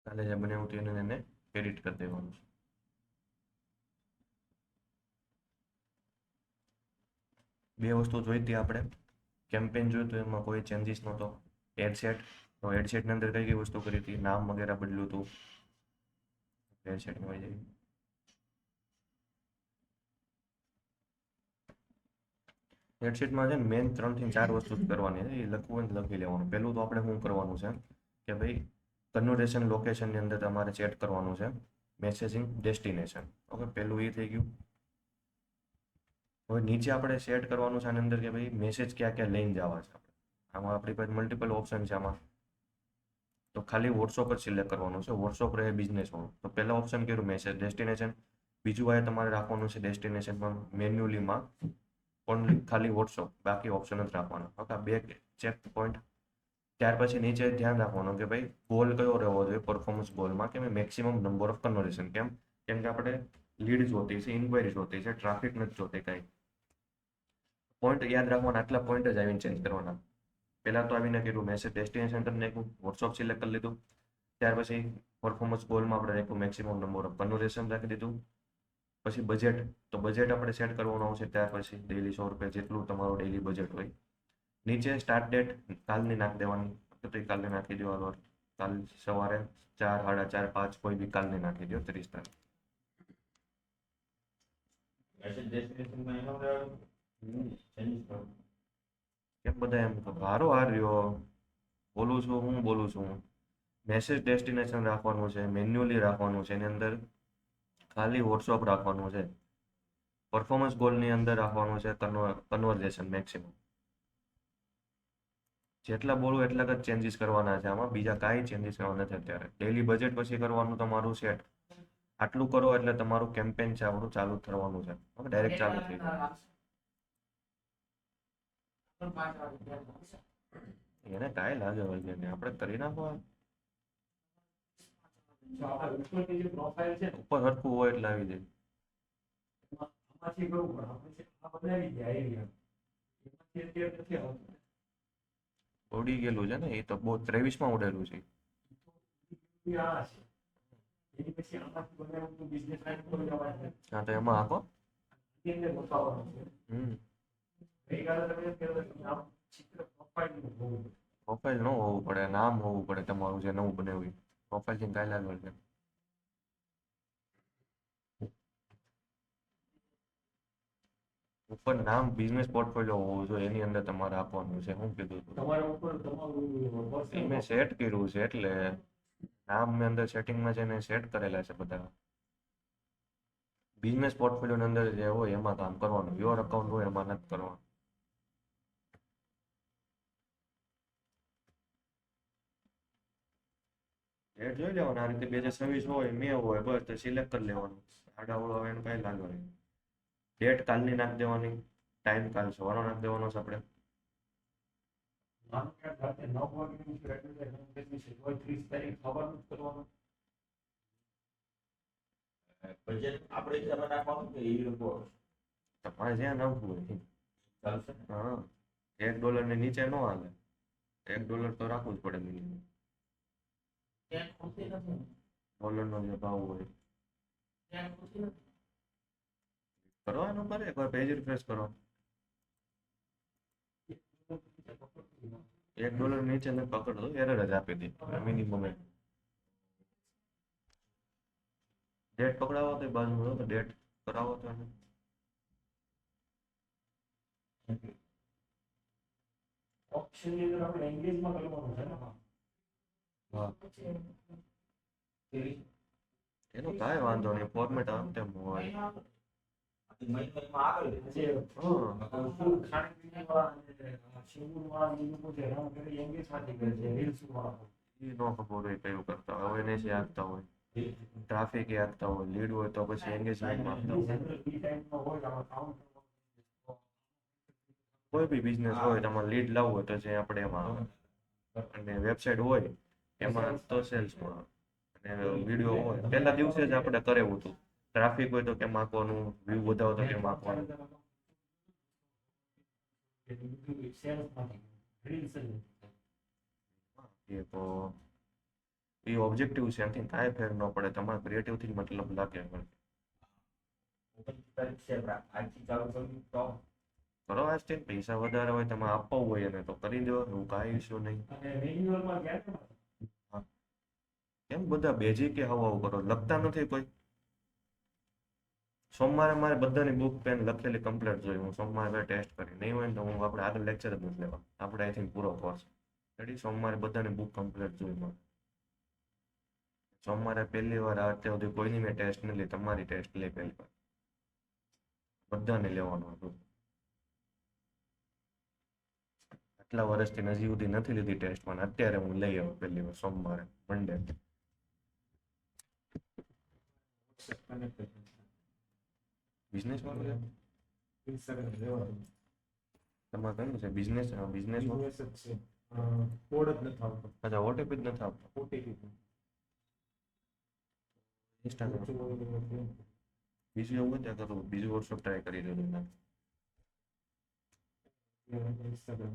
કાલે જે બનાવ્યું હતું એને એડિટ કરી દેવાનું છે. બે વસ્તુ જોઈ હતી આપણે. કેમ્પેન જોયું તો એમાં કોઈ ચેન્જીસ નહોતો. એડસેટ, તો એડસેટની અંદર કઈ કઈ વસ્તુ કરી હતી, નામ વગેરે બદલ્યું હતું. એડસેટમાં આવી જાય. હેડશીટમાં છે ને મેન 3 થી 4 વસ્તુ જ કરવાની છે. એ લખવું હોય ને લખી લેવાનું. પહેલું તો આપણે શું કરવાનું છે કે ભાઈ કન્વર્ઝેશન લોકેશનની અંદર તમારે સેટ કરવાનું છે મેસેજિંગ ડેસ્ટિનેશન. ઓકે, પહેલું એ થઈ ગયું. હવે નીચે આપણે સેટ કરવાનું છે આની અંદર કે ભાઈ મેસેજ ક્યાં ક્યાં લઈને જવા છે આપણે. આમાં આપણી પાસે મલ્ટિપલ ઓપ્શન છે આમાં. તો ખાલી વોટ્સઅપ જ સિલેક્ટ કરવાનું છે. વોટ્સઅપ રહે બિઝનેસમાં. તો પહેલા ઓપ્શન કર્યું મેસેજ ડેસ્ટિનેશન. બીજું આ તમારે રાખવાનું છે ડેસ્ટિનેશનમાં મેન્યુઅલીમાં ઓનલી ખાલી વોટ્સઅપ, બાકી ઓપ્શન જ રાખવાનો. ઓકે, બે ચેક પોઈન્ટ. ત્યાર પછી નીચે ધ્યાન રાખવાનું કે ભાઈ ગોલ કયો રહેવો જોઈએ પરફોર્મન્સ ગોલમાં કે મેક્સિમમ નંબર ઓફ કન્વર્ઝેશન. કેમ કેમ કે આપણે લીડ જોતી છે, ઇન્ક્વાયરી જોતી છે, ટ્રાફિક નથી જોતી કાંઈ. પોઈન્ટ યાદ રાખવાના, આટલા પોઈન્ટ જ આવીને ચેન્જ કરવાના. પહેલાં તો આવીને કર્યું મેસેજ ડેસ્ટિનેશન કરી નાખ્યું, વોટ્સઅપ સિલેક્ટ કરી લીધું. ત્યાર પછી પરફોર્મન્સ ગોલમાં આપણે રાખ્યું મેક્સિમમ નંબર ઓફ કન્વર્ઝેશન રાખી દીધું. પછી બજેટ, તો બજેટ આપણે સેટ કરવાનું આવશે. ત્યાર પછી ડેલી 100 રૂપિયા જેટલું તમારું ડેલી બજેટ હોય. નીચે સ્ટાર્ટ ડેટ કાલની નાખી દેવાની, તો કાલની નાખી દેવાનો. કાલ સવારે 4, 4:30, 5 કોઈ બી કાલની નાખી દો, 30 તારીખ. કેમ બધા એમ હારો હાર રહ્યો બોલું છું, હું બોલું છું. મેસેજ ડેસ્ટિનેશન રાખવાનું છે, મેન્યુઅલી રાખવાનું છે. એની અંદર ખાલી વોટ્સઅપ રાખવાનું છે. પરફોર્મન્સ ગોલની અંદર રાખવાનું છે કન્વર્ઝેશન મેક્સિમમ. જેટલા બોલું એટલા જ ચેન્જીસ કરવાના છે આમાં. બીજા કાંઈ ચેન્જીસ કરવાના નથી અત્યારે. ડેલી બજેટ પછી કરવાનું તમારું સેટ. આટલું કરો એટલે તમારું કેમ્પેન છે આપણું ચાલુ થવાનું છે. ડાયરેક્ટ ચાલુ થઈ જાય. એને કાંઈ લાગે વળગે ને આપણે કરી નાખો. ઉપર હરખું હોય એટલે આવી જાય. ઉડી ગયેલું છે ને એ તો બહુ 23માં ઉડેલું છે. હા તો એમાં આખો પ્રોફાઇલ ન હોવું પડે, નામ હોવું પડે તમારું જે નવું બનાવ્યું. પ્રોફાઇલ થી કાંઈ લાગે છે. ઉપર નામ બિઝનેસ પોર્ટફોલિયો હોવું જોઈએ, એની અંદર તમારે આપવાનું છે. શું કીધું મેં સેટ કર્યું છે એટલે નામ મેં અંદર સેટિંગમાં છે ને સેટ કરેલા છે બધા. બિઝનેસ પોર્ટફોલિયોની અંદર જે હોય એમાં કામ કરવાનું. યોર અકાઉન્ટ હોય એમાં નથી કરવાનું. ડેટ જોઈ લેવાનું. આ રીતે 2026 હોય, મે હોય, બસ તો સિલેક્ટ કરી લેવાનું. આડાવડો આવે એનું કાંઈ લાગે નહીં. ડેટ કાલની નાખી દેવાની, ટાઈમ કાલ સવારનો નાખી દેવાનો છે આપણે. તમારે જ્યાં નાખવું હોય ચાલશે. હા, $1 ની નીચે ન હાલે. $1 તો રાખવું જ પડે મિનિમમ. ડોલરનો જે ભાવ હોય કરવાનું. કરે એકવાર પેજ રિફ્રેશ કરો. $1 નીચે ને પકડ દો, એરર જ આપી દે મિનિમમ. ડેટ પકડાવો તો બાજુ ડેટ કરાવો તો એનો કાંઈ વાંધો નહીં. ફોર્મેટ આમ તેમ હોય. નો ખબર હોય કયું કરતા હોય. અવેરનેસ આપતા હોય, ટ્રાફિક આપતા હોય, લીડ હોય તો પછી એંગેજમેન્ટ આપતા હોય. કોઈ બી બિઝનેસ હોય તમારે લીડ લાવવું હોય તો જે આપણે એમાં આવે. અને વેબસાઇટ હોય એમાં તો સેલ્સમાં. અને વિડીયો હોય પહેલા દિવસે જ આપણે કરેવું હતું. ટ્રાફિક હોય તો કેમ આપવાનું, વ્યૂ વધાવો તો કેમ આપવાનું. એ તો એ ઓબ્જેક્ટિવ છે, એનાથી કાંઈ ફેર ન પડે, તમારા ક્રિએટિવથી જ મતલબ લાગે. આજથી ચાલુ કર્યું તો કરો આજથી, પૈસા વધારે હોય તમે આપવા હોય એને તો કરી દો, એવું કાંઈ ઇશ્યુ નહીં. અને મેન્યુઅલમાં ગયા હા. કેમ બધા બેઝિક કે હવા કરો, લખતા નથી કોઈ? સોમવારે મારે બધાની બુક પેન લખેલી કમ્પ્લીટ જોઈએ, હું સોમવારે ટેસ્ટ કરી, નહીં હોય ને તો હું આપણે આગળ લેક્ચર જ નથી લેવા, આપણે અહીંથી પૂરો કોર્સ રેડી. સોમવારે બધાની બુક કમ્પ્લીટ જોઈએ મારે. સોમવારે પહેલી વાર અત્યાર સુધી કોઈની મેં ટેસ્ટ નથી લી, તમારી ટેસ્ટ લે પહેલી વાર, બધાને લેવાનું હતું. આટલા વર્ષથી હજી સુધી નથી લીધી ટેસ્ટ, પણ અત્યારે હું લઈ આવું પહેલી વાર સોમવારે, મંડે. બિઝનેસ વાળું છે ઇન્સ્ટાગ્રામ લેવાનું તમારે, કયું છે બિઝનેસ? બિઝનેસ બિઝનેસ જ છે. કોડ જ નથી આવતો. અચ્છા, ઓટીપી જ નથી આપતો. ઓટીપી ઇન્સ્ટાગ્રામ બીજું એવું હોય ત્યાં કરું, બીજું વોટ્સઅપ ટ્રાય કરી દઉં મેં. ઇન્સ્ટાગ્રામ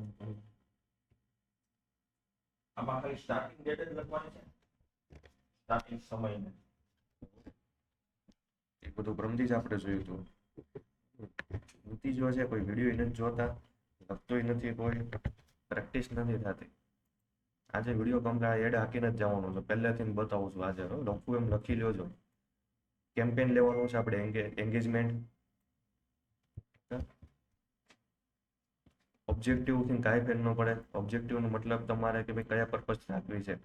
આમાં ખાલી સ્ટાર્ટિંગ ડેટ જ લખવાની છે, સ્ટાર્ટિંગ સમય. એ બધું બ્રહ્મથી જ આપણે જોયું હતું. નતીજો છે, કોઈ વિડીયો નથી જોતા, લખતોય નથી, કોઈ પ્રેક્ટિસ નથી થતી. આજે વિડીયો કમ્પ્લીટ એડ હાકીને જ જવાનું છે, પહેલેથી બતાવું છું. આજે લખવું એમ લખી લ્યો છો. કેમ્પેન લેવાનું છે આપણે, એન્ગેજમેન્ટ. ઓબ્જેક્ટિવથી કાંઈ ફેર ન પડે. ઓબ્જેક્ટિવનો મતલબ તમારે કે ભાઈ કયા પર્પઝ રાખવી છે.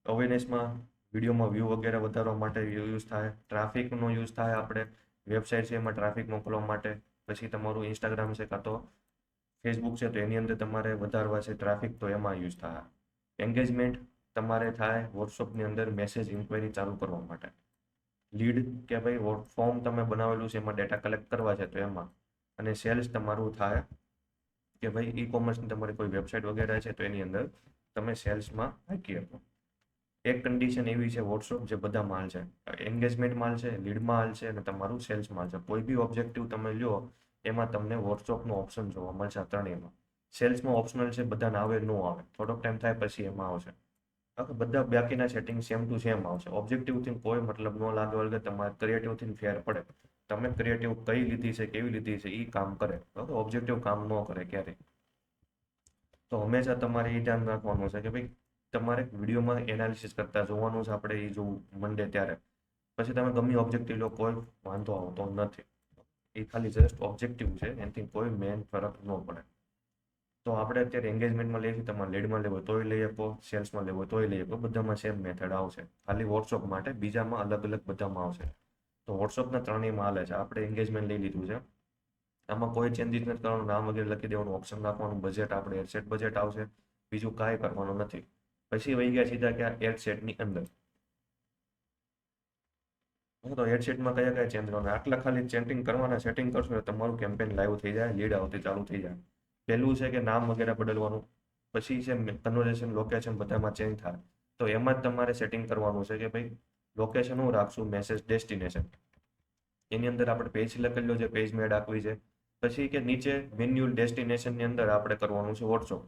અવેરનેસમાં, વિડીયોમાં વ્યૂ વગેરે વધારવા માટે યુઝ થાય. ટ્રાફિકનો યુઝ થાય, આપણે વેબસાઇટ છે એમાં ટ્રાફિક મોકલવા માટે. પછી તમારું ઇન્સ્ટાગ્રામ છે કાં તો ફેસબુક છે, તો એની અંદર તમારે વધારવા છે ટ્રાફિક, તો એમાં યુઝ થાય. એન્ગેજમેન્ટ તમારે થાય વોટ્સઅપની અંદર મેસેજ ઇન્ક્વાયરી ચાલુ કરવા માટે. લીડ કે ભાઈ ફોર્મ તમે બનાવેલું છે એમાં ડેટા કલેક્ટ કરવા છે તો એમાં. અને સેલ્સ તમારું થાય કે ભાઈ ઈ કોમર્સની તમારી કોઈ વેબસાઇટ વગેરે છે તો એની અંદર તમે સેલ્સમાં હાકી શકો. એક કન્ડિશન એવી છે વોટ્સઅપ જે બધા માલ છે, એન્ગેજમેન્ટ માલ છે, લીડ માલ છે અને તમારું સેલ્સ માલ છે. કોઈ બી ઓબ્જેક્ટિવ તમે લો એમાં તમને વોટ્સઅપનો ઓપ્શન જોવા મળશે આ ત્રણેયમાં. સેલ્સમાં ઓપ્શનલ છે, બધાને આવે ન આવે, થોડોક ટાઈમ થાય પછી એમાં આવશે. બધા બાકીના સેટિંગ સેમ ટુ સેમ આવશે. ઓબ્જેક્ટિવથી કોઈ મતલબ ન લાગે વળગે, તમારે ક્રિએટિવથી ફેર પડે. તમે ક્રિએટિવ કઈ લીધી છે, કેવી લીધી છે, એ કામ કરે. ઓબ્જેક્ટિવ કામ ન કરે ક્યારેય. તો હંમેશા તમારે એ ધ્યાન રાખવાનું છે કે ભાઈ તમારે વિડીયોમાં એનાલિસિસ કરતા જોવાનું છે આપણે, એ જોવું મંડે ત્યારે. પછી તમે ગમે ઓબ્જેક્ટિવ લો, કોઈ વાંધો આવતો નથી. એ ખાલી જસ્ટ ઓબ્જેક્ટિવ છે, એનાથી કોઈ મેન ફરક ન પડે. તો આપણે અત્યારે એન્ગેજમેન્ટમાં લઈએ છીએ, તમારે લીડમાં લેવો તોય લઈ શકો, સેલ્સમાં લેવો તોય લઈ શકો, બધામાં સેમ મેથડ આવશે. ખાલી વોટ્સઅપ માટે બીજામાં અલગ અલગ બધામાં આવશે. તો વોટ્સઅપના ત્રણેયમાં હાલે છે. આપણે એન્ગેજમેન્ટ લઈ લીધું છે, આમાં કોઈ ચેન્જીસ નથી કરવાનું, નામ વગેરે લખી દેવાનું, ઓપ્શન નાખવાનું, બજેટ આપણે એડસેટ બજેટ આવશે, બીજું કાંઈ કરવાનું નથી. પછી વહી ગયા સીધા ક્યાં એડસેટની અંદર. તો એડસેટમાં કયા કયા ચેન્જ કરવાના, આટલા ખાલી ચેન્ટિંગ કરવાના, સેટિંગ કરશો એટલે તમારું કેમ્પેન લાઈવ થઈ જાય, લીડ આવતી ચાલુ થઈ જાય. પહેલું છે કે નામ વગેરે બદલવાનું, પછી છે કન્વર્ઝેશન, લોકેશન બધામાં ચેન્જ થાય. તો એમાં જ તમારે સેટિંગ કરવાનું છે કે ભાઈ લોકેશન હું રાખશું, મેસેજ ડેસ્ટિનેશન. એની અંદર આપણે પેજ સિલેક્ટ કરી લો, જે પેજ મેડ આપવી છે. પછી કે નીચે મેન્યુઅલ ડેસ્ટિનેશનની અંદર આપણે કરવાનું છે વોટ્સઅપ.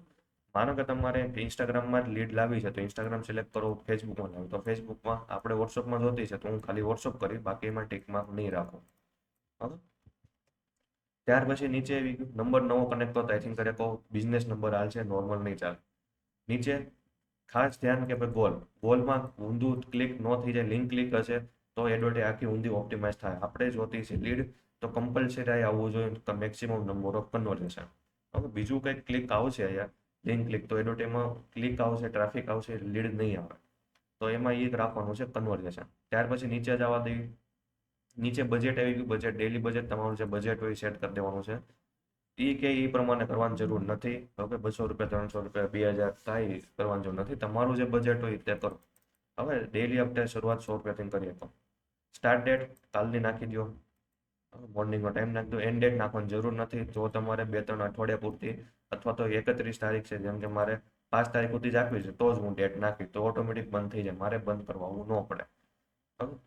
માનો કે તમારે ઇન્સ્ટાગ્રામમાં જ લીડ લાવી છે તો ઇન્સ્ટાગ્રામ સિલેક્ટ કરો, ફેસબુકમાં લાવી તો ફેસબુકમાં, આપણે વોટ્સઅપમાં જોતી છે તો હું ખાલી વોટ્સઅપ કરી, બાકી એમાં ટિકમાર્ક નહીં રાખો. બરાબર. ત્યાર પછી નીચે નંબર નવો કનેક્ટ કરતો, આઈ થિંક કહો બિઝનેસ નંબર હાલ છે, નોર્મલ નહીં ચાલે. નીચે ખાસ ધ્યાન કે ભાઈ ગોલમાં ઊંધું ક્લિક ન થઈ જાય, લિંક ક્લિક હશે તો એડવર્ટાઈઝ આખી ઊંધી ઓપ્ટિમાઇઝ થાય. આપણે જોતી છે લીડ તો કમ્પલસરી આવવું જોઈએ મેક્સિમમ નંબર ઓફ કન્વર્ઝેશન. હવે બીજું કંઈક ક્લિક આવશે અહીંયા, લિંક ક્લિક, તો એડવર્ટાઈઝમાં ક્લિક આવશે, ટ્રાફિક આવશે, લીડ નહીં આવે. તો એમાં એ રાખવાનું છે કન્વર્ઝેશન. ત્યાર પછી નીચે જવા દેવી. નીચે બજેટ આવી ગયું, બજેટ ડેલી બજેટ તમારું જે બજેટ હોય સેટ કરી દેવાનું છે. એ કે એ પ્રમાણે કરવાની જરૂર નથી. ઓકે, 200 રૂપિયા, 300 રૂપિયા, 2000 થાય કરવાની જરૂર નથી. તમારું જે બજેટ હોય તે કરો. હવે ડેલી અપડેટ શરૂઆત 100 રૂપિયાથી કરીએ તો સ્ટાર્ટ ડેટ કાલની નાખી દો, મોર્નિંગનો ટાઈમ નાખી દો. એન્ડ ડેટ નાખવાની જરૂર નથી. જો તમારે 2-3 અઠવાડિયા પૂરતી અથવા તો 31 તારીખ છે, જેમ કે મારે 5 તારીખ સુધી જ આપવી છે તો જ હું ડેટ નાખી, તો ઓટોમેટિક બંધ થઈ જાય, મારે બંધ કરવા આવું ન પડે.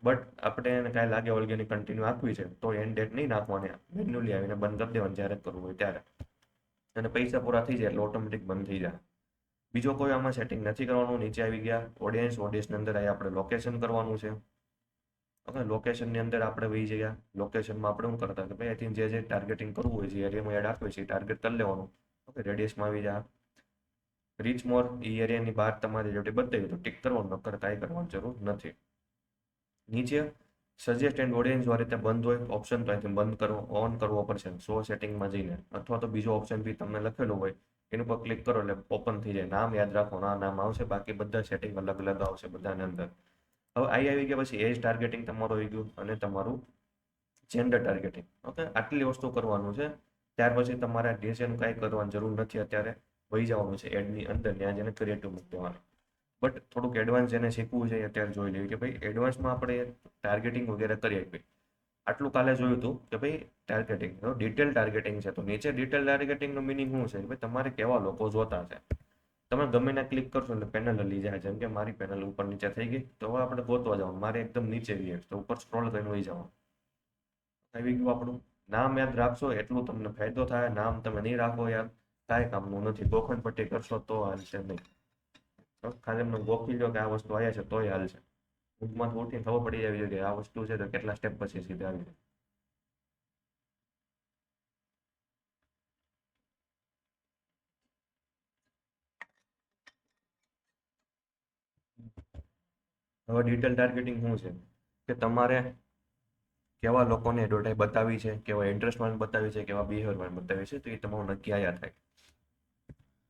બટ આપણે એને કાંઈ લાગે ઓલગેની કન્ટિન્યુ આપવી છે તો એન્ડ ડેટ નહીં નાખવાની, મેન્યુઅલી આવીને બંધ કરી દેવાની જ્યારે કરવું હોય ત્યારે. અને પૈસા પૂરા થઈ જાય એટલે ઓટોમેટિક બંધ થઈ જાય. બીજો કોઈ આમાં સેટિંગ નથી કરવાનું. નીચે આવી ગયા ઓડિયન્સની અંદર અહીં આપણે લોકેશન કરવાનું છે. ઓકે, લોકેશનની અંદર આપણે વહી ગયા. લોકેશનમાં આપણે શું કરતા કે ભાઈ અહીંથી જે ટાર્ગેટિંગ કરવું હોય જે એરિયામાં એડ આપે છે એ ટાર્ગેટ કરી લેવાનું. ઓકે, રેડિયસમાં આવી જાય. રીચ મોર એ એરિયાની બહાર તમારી જોડે બતાવી તો ટિક કરવાનું, નકર કાંઈ કરવાની જરૂર નથી. નીચે સજેસ્ટ એન્ડ ઓડિયન્સ આ રીતે બંધ હોય ઓપ્શન તો અહીંથી બંધ કરવો, ઓન કરવો પડશે શો સેટિંગમાં જઈને, અથવા તો બીજો ઓપ્શન બી તમને લખેલો હોય એની પર ક્લિક કરો એટલે ઓપન થઈ જાય. નામ યાદ રાખો, નામ આવશે, બાકી બધા સેટિંગ અલગ અલગ આવશે બધાની અંદર. હવે આવી ગયા પછી એજ ટાર્ગેટિંગ તમારું આવી ગયું અને તમારું જેન્ડર ટાર્ગેટિંગ. ઓકે, આટલી વસ્તુ કરવાનું છે. ત્યાર પછી તમારે ડિઝાઇન કાંઈ કરવાની જરૂર નથી. અત્યારે વહી જવાનું છે એડની અંદર, ત્યાં જેને ક્રિએટિવ મૂકી દેવાનું. બટ થોડુંક એડવાન્સ જેને શીખવું છે અત્યારે જોઈ લઈએ કે ભાઈ એડવાન્સમાં આપણે ટાર્ગેટિંગ વગેરે કરીએ. ભાઈ આટલું કાલે જોયું હતું કે ભાઈ ટાર્ગેટિંગ ડિટેલ ટાર્ગેટિંગ છે. તો નીચે ડિટેલ ટાર્ગેટિંગનું મિનિંગ શું છે કે ભાઈ તમારે કેવા લોકો જોતા છે. તમે ગમે ના ક્લિક કરશો એટલે પેનલ લઈ જાય. જેમ કે મારી પેનલ ઉપર નીચે થઈ ગઈ, તો હવે આપણે ગોતવા જવાનું. મારે એકદમ નીચે ગઈ તો ઉપર સ્ક્રોલ કરીને વહી જવાનું. આવી ગયું આપણું. નામ યાદ રાખશો એટલું તમને ફાયદો થાય. નામ તમે નહીં રાખો યાર કાંઈ કામનું નથી. ગોખણ પટ્ટી કરશો તો હાલશે નહીં. ખાલી એમને ગોખી લો કે આ વસ્તુ આવ્યા છે તોય હાલશે. ઊંઘમાં ઉઠીને ખબર પડી જાય કે આ વસ્તુ છે તો કેટલા સ્ટેપ પછી સીધે આવી જાય. હવે ડિટેલ ટાર્ગેટિંગ શું છે કે તમારે કેવા લોકોને એડવર્ટાઈઝ બતાવી છે, કેવા ઇન્ટરેસ્ટ વાળા બતાવી છે, કેવા બિહેવિયર વાળા બતાવી છે, તો એ તમારું નક્કી આયા થાય.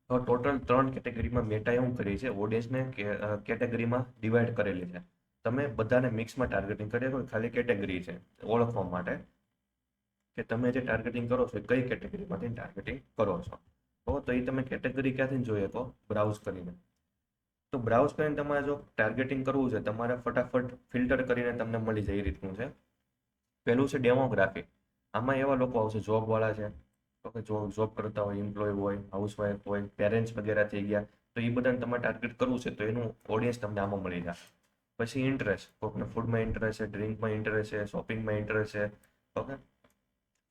તો ટોટલ 3 કેટેગરીમાં મેટા એવું કરી છે, ઓડિયન્સને કેટેગરીમાં ડિવાઈડ કરેલી છે. તમે બધાને મિક્સમાં ટાર્ગેટિંગ કરી શકો. ખાલી કેટેગરી છે ઓળખવા માટે કે તમે જે ટાર્ગેટિંગ કરો છો એ કઈ કેટેગરીમાંથી ટાર્ગેટિંગ કરો છો. તો એ તમે કેટેગરી ક્યાંથી જોઈએ તો બ્રાઉઝ કરીને. તો બ્રાઉઝ કરીને તમારે જો ટાર્ગેટિંગ કરવું છે તમારે ફટાફટ ફિલ્ટર કરીને તમને મળી જાય એ રીતનું છે. પહેલું છે ડેમોગ્રાફી. આમાં એવા લોકો આવશે જોબવાળા છે, ઓકે, જોબ કરતા હોય, એમ્પ્લોય હોય, હાઉસવાઈફ હોય, પેરેન્ટ્સ વગેરે થઈ ગયા, તો એ બધાને તમારે ટાર્ગેટ કરવું છે તો એનું ઓડિયન્સ તમને આમાં મળી જાય. પછી ઇન્ટરેસ્ટ, કોઈકને ફૂડમાં ઇન્ટરેસ્ટ છે, ડ્રિંકમાં ઇન્ટરેસ્ટ છે, શોપિંગમાં ઇન્ટરેસ્ટ છે, ઓકે,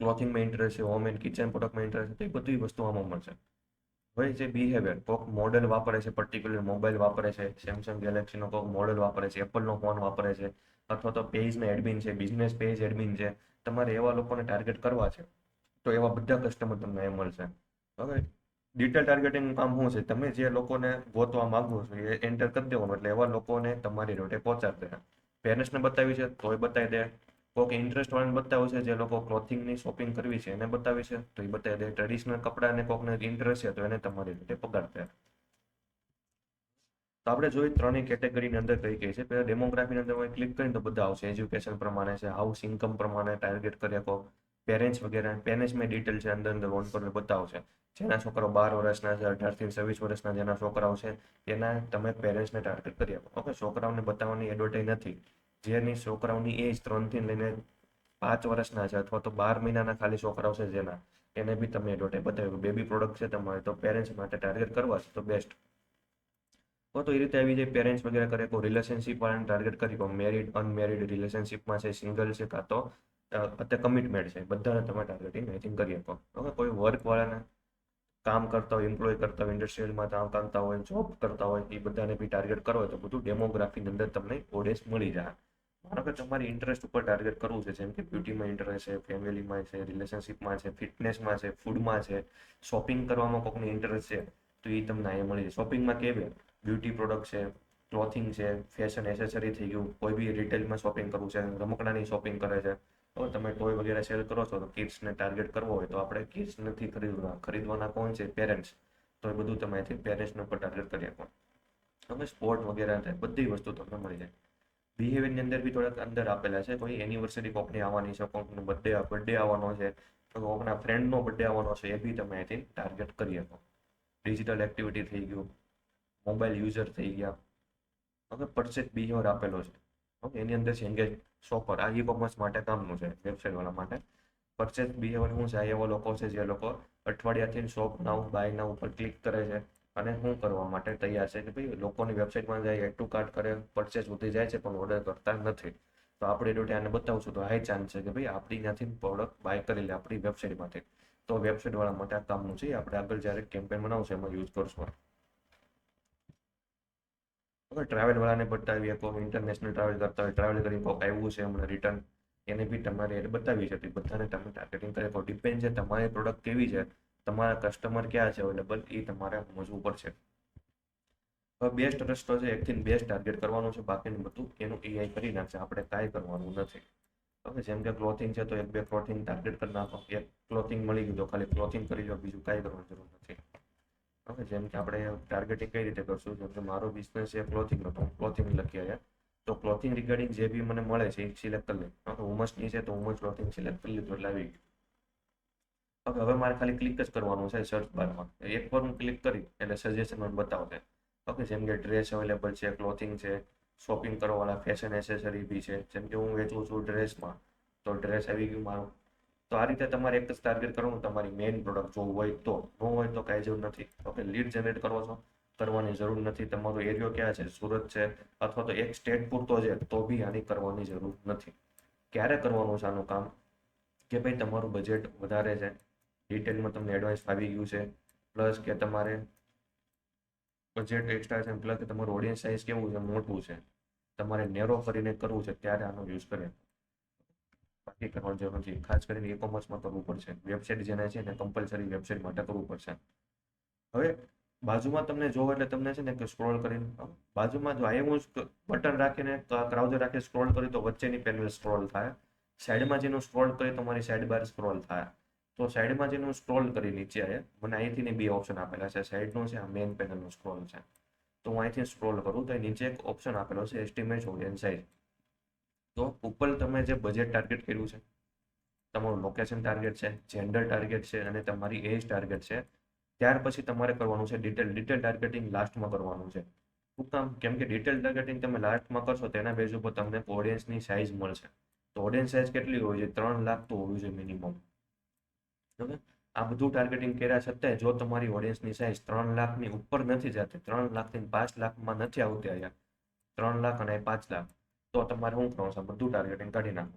ક્લોથિંગમાં ઇન્ટરેસ્ટ છે, હોમ એન્ડ કિચન પ્રોડક્ટમાં ઇન્ટરેસ્ટ છે, તો એ બધી વસ્તુ આમાં મળશે. હવે જે બિહેવિયર, કોઈક મોડેલ વાપરે છે, પર્ટિક્યુલર મોબાઈલ વાપરે છે, સેમસંગ ગેલેક્સીનો કોઈક મોડેલ વાપરે છે, એપલનો ફોન વાપરે છે, અથવા તો પેજના એડમિન છે, બિઝનેસ પેજ એડમિન છે, તમારે એવા લોકોને ટાર્ગેટ કરવા છે તો એવા બધા કસ્ટમર તમને એ મળશે. હવે ડિટેલ ટાર્ગેટિંગનું કામ શું છે, તમે જે લોકોને ગોતવા માંગો છો એ એન્ટર કરી દેવાનું એટલે એવા લોકોને તમારી રોટે પહોંચાડી દે. પેરેન્ટ્સને બતાવી છે તોય બતાવી દે, કોઈક ઇન્ટરેસ્ટ વાળાને બતાવ્યું છે જે લોકો ક્લોથિંગની શોપિંગ કરવી છે એને બતાવી છે તો એ બતાવી દે. ટ્રેડિશનલ કપડાને કોઈકને ઇન્ટરેસ્ટ છે તો એને તમારી રીતે પગાર દે. તો આપણે જોઈ ત્રણેય કેટેગરીની અંદર કઈ કઈ છે. પહેલાં ડેમોગ્રાફીની અંદર ક્લિક કરીને તો બધા આવશે. એજ્યુકેશન પ્રમાણે છે, હાઉસ ઇન્કમ પ્રમાણે ટાર્ગેટ કરી શકો, પેરેન્ટ્સ વગેરે. પેરેન્ટ્સમાં ડિટેલ છે અંદર ઓન પર બતાવશે. જેના છોકરાઓ 12 વર્ષના છે, 18 થી 26 વર્ષના જેના છોકરાઓ છે એના તમે પેરેન્ટ્સને ટાર્ગેટ કરી આપો. ઓકે, છોકરાઓને બતાવવાની એડવર્ટાઈઝ નથી. જેની છોકરાઓની એજ 3 થી લઈને 5 વર્ષના છે અથવા તો 12 મહિનાના ખાલી છોકરાઓ છે જેના, એને બી તમે એડવર્ટાઈઝ બતાવ્યું. બેબી પ્રોડક્ટ છે તમારે તો પેરેન્ટ્સ માટે ટાર્ગેટ કરવા છે તો બેસ્ટ. તો એ રીતે આવી જાય. પેરેન્ટ્સ વગેરે કરે, કોઈ રિલેશનશિપ વાળાને ટાર્ગેટ કરી, કોઈ મેરિડ અનમેરિડ રિલેશનશિપમાં છે, સિંગલ છે, કાં તો અત્યારે કમિટમેન્ટ છે, બધાને તમે ટાર્ગેટિંગ આઈ થિંક કરી શકો. ઓકે, કોઈ વર્ક વાળાને કામ કરતા હોય, એમ્પ્લોય કરતા હોય, ઇન્ડસ્ટ્રીયલમાં કામ કરતા હોય, જોબ કરતા હોય, એ બધાને બી ટાર્ગેટ કરો હોય તો બધું ડેમોગ્રાફીની અંદર તમને ઓડિયન્સ મળી જાય. માનો કે તમારી ઇન્ટરેસ્ટ ઉપર ટાર્ગેટ કરવું છે, જેમ કે બ્યુટીમાં ઇન્ટરેસ્ટ છે, ફેમિલીમાં છે, રિલેશનશિપમાં છે, ફિટનેસમાં છે, ફૂડમાં છે, શોપિંગ કરવામાં કોઈકને ઇન્ટરેસ્ટ છે તો એ તમને અહીંયા મળી જાય. શોપિંગમાં કેવી બ્યુટી પ્રોડક્ટ છે, ક્લોથિંગ છે, ફેશન એસેસરી થઈ ગયું, કોઈ બી રિટેલમાં શોપિંગ કરવું છે, રમકડાની શોપિંગ કરે છે, તો તમે ટોય વગેરે સેલ કરો છો તો કિડ્સને ટાર્ગેટ કરવો હોય તો આપણે કિડ્સ નથી ખરીદવાના કોણ છે, પેરેન્ટ્સ, તો એ બધું તમે અહીંથી પેરેન્ટ્સને ઉપર ટાર્ગેટ કરી આપો. તમે સ્પોર્ટ વગેરે બધી વસ્તુ તમને મળી જાય. બિહેવિયરની અંદર બી થોડાક અંદર આપેલા છે. કોઈ એનિવર્સરી કોઈકની આવવાની છે, કોઈકનો બર્થડે આવવાનો છે, કોઈકના ફ્રેન્ડનો બર્થડે આવવાનો છે, એ બી તમે અહીંથી ટાર્ગેટ કરી શકો. ડિજિટલ એક્ટિવિટી થઈ ગયું, મોબાઈલ યુઝર થઈ ગયા. હવે પરચેસ બિહેવિયર આપેલો છે. ઓકે, એની અંદર છે એંગેજ શોપર. આ ઈ કોમર્સ માટે કામનું છે, વેબસાઇટ વાળા માટે. પરચેસ બિહેવિયર શું છે, આ એવા લોકો છે જે લોકો અઠવાડિયાથી શોપ નાઉ બાય નાઉ ઉપર ક્લિક કરે છે અને શું કરવા માટે તૈયાર છે કે ભાઈ લોકોની વેબસાઇટમાં જાય, એડ ટુ કાર્ટ કરે, પરચેસ વધી જાય છે પણ ઓર્ડર કરતા નથી. તો આપણે એડવર્ટાઈઝ આને બતાવશું તો હાઈ ચાન્સ છે કે ભાઈ આપણી ત્યાંથી પ્રોડક્ટ બાય કરી લે આપણી વેબસાઇટમાંથી. તો વેબસાઇટ વાળા માટે આ કામનું છે. આપણે આગળ જ્યારે કેમ્પેન બનાવશું એમાં યુઝ કરશું. ઓકે, ટ્રાવેલ વાળાને બતાવી શકો, ઇન્ટરનેશનલ ટ્રાવેલ કરતા હોય, ટ્રાવેલ કરી કોઈક આવ્યું છે હમણાં રિટર્ન, એને બી તમારે એડ બતાવી છે. બધાને તમે ટાર્ગેટિંગ કરી શકો. ડિપેન્ડ છે તમારી પ્રોડક્ટ કેવી છે, તમારા કસ્ટમર ક્યાં છે અવેલેબલ, એ તમારે સમજવું પડશે. હવે બેસ્ટ રસ્તો છે એકથી બેસ્ટ ટાર્ગેટ કરવાનું છે, બાકીનું બધું એનું એઆઈ કરી નાખશે, આપણે કાંઈ કરવાનું નથી. ઓકે, જેમ કે ક્લોથિંગ છે તો એક બે ક્લોથિંગ ટાર્ગેટ કરી નાખો, એક ક્લોથિંગ મળી ગયું તો ખાલી ક્લોથિંગ કરી લો, બીજું કાંઈ કરવાની જરૂર નથી. ઓકે, જેમ કે આપણે ટાર્ગેટિંગ કઈ રીતે કરશું, જેમ કે મારો બિઝનેસ છે ક્લોથિંગનો, તો હું ક્લોથિંગ લખી આવ્યા, તો ક્લોથિંગ રિગાર્ડિંગ જે બી મને મળે છે એ સિલેક્ટ કરી લઈ. ઓકે, વુમન્સની છે તો વુમન્સ ક્લોથિંગ સિલેક્ટ કરી લીધું એટલે આવી ગયું. ઓકે, હવે મારે ખાલી ક્લિક જ કરવાનું છે સર્ચ બારમાં, એકવાર હું ક્લિક કરી એટલે સજેશન મને બતાવશે. ઓકે, જેમ કે ડ્રેસ અવેલેબલ છે, ક્લોથિંગ છે, શોપિંગ કરવાવાળા ફેશન એસેસરી બી છે. જેમ કે હું વેચું છું ડ્રેસમાં, તો ડ્રેસ આવી ગયું મારું. તો આ રીતે તમારે એક જ ટાર્ગેટ કરવાનું, તમારી મેઇન પ્રોડક્ટ જોવું હોય તો, ન હોય તો કાંઈ જરૂર નથી. ઓકે, લીડ જનરેટ કરો છો, કરવાની જરૂર નથી. તમારો એરિયો ક્યાં છે, સુરત છે અથવા તો એક સ્ટેટ પૂરતો છે, તો બી આની કરવાની જરૂર નથી. ક્યારે કરવાનું છે આનું કામ, કે ભાઈ તમારું બજેટ વધારે છે, ડિટેલમાં તમને એડવાન્સ આવી ગયું છે, પ્લસ કે તમારે બજેટ એક્સ્ટ્રા છે, પ્લસ કે તમારું ઓડિયન્સ સાઇઝ કેવું છે, મોટું છે, તમારે નેરો કરીને કરવું છે, ત્યારે આનો યુઝ કરે. બાકી કરવાની જરૂર નથી. ખાસ કરીને ઈ કોમર્સમાં કરવું પડશે, વેબસાઇટ જેને છે એને કમ્પલસરી વેબસાઇટ માટે કરવું પડશે. હવે બાજુમાં તમને જોવો એટલે તમને છે ને કે સ્ક્રોલ કરીને બાજુમાં જો આઈ બટન રાખીને ક્રાઉઝર રાખી સ્ક્રોલ કરી તો વચ્ચેની પેનલ સ્ક્રોલ થાય, સાઈડમાં જેનું સ્ક્રોલ કરી તમારી સાઈડ બાર સ્ક્રોલ થાય. તો સાઈડમાં જેનું સ્ક્રોલ કરી નીચે આવે, મને અહીંથી ને બે ઓપ્શન આપેલા છે, સાઈડનું છે, આ મેઇન પેનલનું સ્ક્રોલ છે. તો હું અહીંથી સ્ક્રોલ કરું તો નીચે એક ઓપ્શન આપેલો છે એસ્ટિમેટ ઓડિયન્સ સાઇઝ. તો ઉપર તમે જે બજેટ ટાર્ગેટ કર્યું છે, તમારું લોકેશન ટાર્ગેટ છે, જેન્ડર ટાર્ગેટ છે અને તમારી એજ ટાર્ગેટ છે. ત્યાર પછી તમારે કરવાનું છે ડિટેલ ટાર્ગેટિંગ લાસ્ટમાં કરવાનું છે. શું કામ? કેમ કે ડિટેલ ટાર્ગેટિંગ તમે લાસ્ટમાં કરશો તેના બેઝ ઉપર તમને ઓડિયન્સની સાઇઝ મળશે. તો ઓડિયન્સ સાઇઝ કેટલી હોવી જોઈએ? 3 લાખ તો હોવી જોઈએ મિનિમમ. ઓકે, આ બધું ટાર્ગેટિંગ કર્યા છતાંય જો તમારી ઓડિયન્સની સાઇઝ 3 લાખની ઉપર નથી જતી, 3 લાખથી 5 લાખમાં નથી આવતી, અહીંયા 3 લાખ અને 5 લાખ, તો તમારે શું કરવાનું છે? બધું ટાર્ગેટિંગ કાઢી નાખો.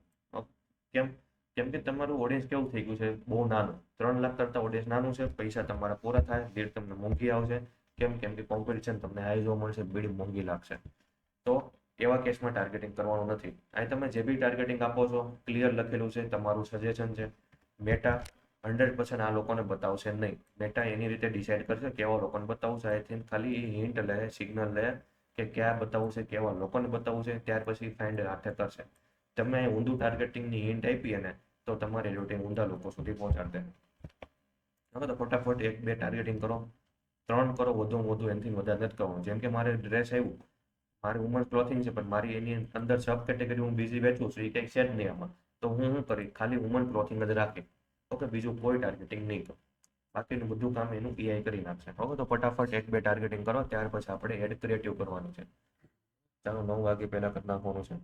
કેમ? કેમ કે તમારું ઓડિયન્સ કેવું થઈ ગયું છે? બહુ નાનું. 3 લાખ કરતાં ઓડિયન્સ નાનું છે, પૈસા તમારા પૂરા થાય, લીડ તમને મોંઘી આવશે. કેમ? કેમ કે કોમ્પિટિશન તમને હાઈ જોવા મળશે, બીડી મોંઘી લાગશે. તો એવા કેસમાં ટાર્ગેટિંગ કરવાનું નથી. અહીં તમે જે બી ટાર્ગેટિંગ આપો છો ક્લિયર લખેલું છે, તમારું સજેશન છે. મેટા 100% આ લોકોને બતાવશે નહીં. મેટા એની રીતે ડિસાઇડ કરશે કેવા લોકોને બતાવવું છે. આઈ થિંક ખાલી એ હિન્ટ લે, સિગ્નલ લે કે ક્યાં બતાવવું છે, કેવા લોકોને બતાવવું છે, ત્યાર પછી ફાઇન્ડ હાથે કરશે. તમે ઊંધું ટાર્ગેટિંગની હિન્ટ આપી અને તો તમારી રૂટીન ઊંધા લોકો સુધી પહોંચાડશે. હવે તો ફટાફટ 1-2 ટાર્ગેટિંગ કરો, 3 કરો, વધુ એનાથી વધારે નથી કરવાનું. જેમ કે મારે ડ્રેસ આવ્યું, મારી વુમન્સ ક્લોથિંગ છે, પણ મારી એની અંદર સબ કેટેગરી હું બીજી વેચું છું, એ કંઈક છે જ નહીં આમાં. તો હું શું કરી? ખાલી વુમન ક્લોથિંગ જ રાખી. ઓકે, બીજું કોઈ ટાર્ગેટિંગ નહીં કરું. બાકીનું બધું કામ એનું એઆઈ કરી નાખશે. ઓકે, તો ફટાફટ 1-2 ટાર્ગેટિંગ કરો, ત્યાર પછી આપણે એડ ક્રિએટિવ કરવાનું છે. ચાલો 9 વાગે પહેલા કરી નાખવાનું છે.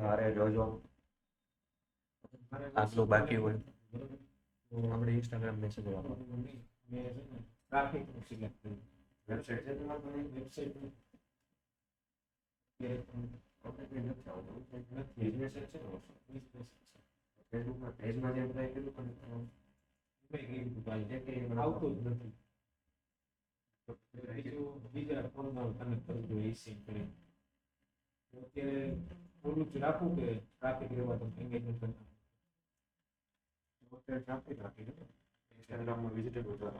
હારે જોજો, આટલું બાકી હોય આપણે ઇન્સ્ટાગ્રામ મેસેજ આપો. ટ્રાફિકનું સિલેક્ટ કર્યું. વેબસાઇટ છે તમારી? વેબસાઇટ નથી આવતું. નથી. બિઝનેસ છે ને બિઝનેસ ફેસબુકમાં પેજમાં જે ટ્રાય કર્યું પણ આવતું જ નથી. બીજા ફોનમાં કનેક્ટ કરવું જોઈએ એસી કરીને. અત્યારે ઓલું જ રાખવું કે ટ્રાફિક રહેવા તો એંગેજમેન્ટ કરતા ટ્રાફિક રાખી દો. ઇન્સ્ટાગ્રામમાં વિઝિટેબલ કરો.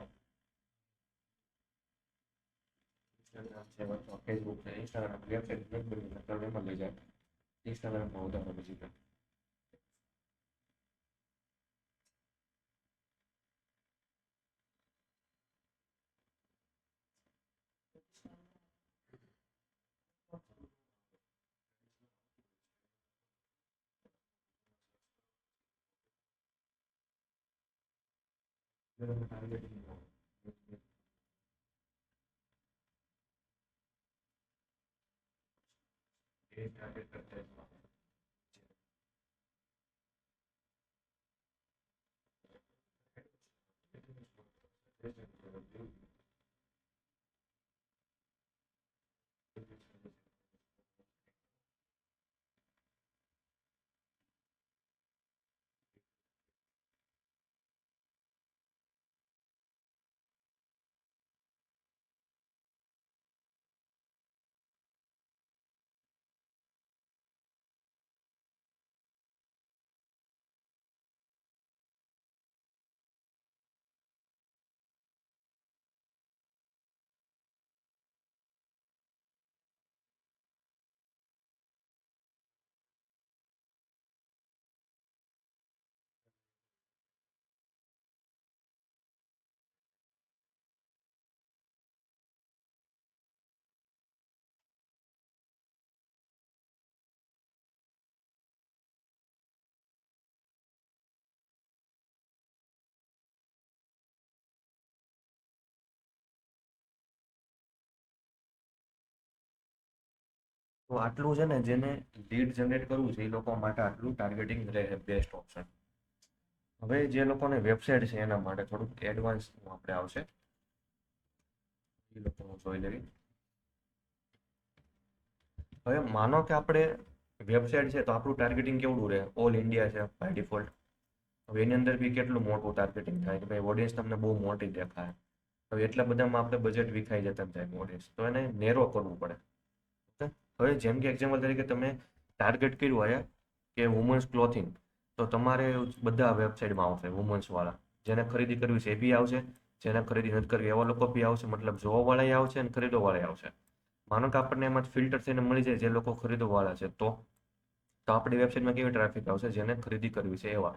ઇન્સ્ટાગ્રામ છે અથવા ફેસબુક છે, ઇન્સ્ટાગ્રામ વેબસાઇટ એમાં લઈ જાય. ઇન્સ્ટાગ્રામમાં વધારે વિઝિટ. ટાર્ગેટ કરતા તો આટલું છે ને જેને લીડ જનરેટ કરવું છે એ લોકો માટે આટલું ટાર્ગેટિંગ રહે બેસ્ટ ઓપ્શન. હવે જે લોકોને વેબસાઇટ છે એના માટે થોડુંક એડવાન્સ આપણે આવશે, એ લોકોનું જોઈ લેવી. હવે માનો કે આપણે વેબસાઇટ છે તો આપણું ટાર્ગેટિંગ કેવડું રહે, ઓલ ઇન્ડિયા છે બાય ડિફોલ્ટ. હવે એની અંદર બી કેટલું મોટું ટાર્ગેટિંગ થાય કે ભાઈ ઓડિયન્સ તમને બહુ મોટી દેખાય. હવે એટલા બધામાં આપણે બજેટ વિખાઈ જતા જાય ઓડિયન્સ, તો એને નેરો કરવું પડે. ઓકે, હવે જેમ કે એક્ઝામ્પલ તરીકે તમે ટાર્ગેટ કર્યું અહીંયા કે વુમન્સ ક્લોથિંગ, તો તમારે બધા વેબસાઇટમાં આવશે વુમન્સ વાળા. જેને ખરીદી કરવી છે એ બી આવશે, જેને ખરીદી નથી કરવી એવા લોકો બી આવશે, મતલબ જોવાવાળા આવશે અને ખરીદવાવાળા આવશે. માનો કે આપણને એમાં ફિલ્ટર થઈને મળી જાય જે લોકો ખરીદવાવાળા છે, તો આપણી વેબસાઇટમાં કેવી ટ્રાફિક આવશે, જેને ખરીદી કરવી છે એવા.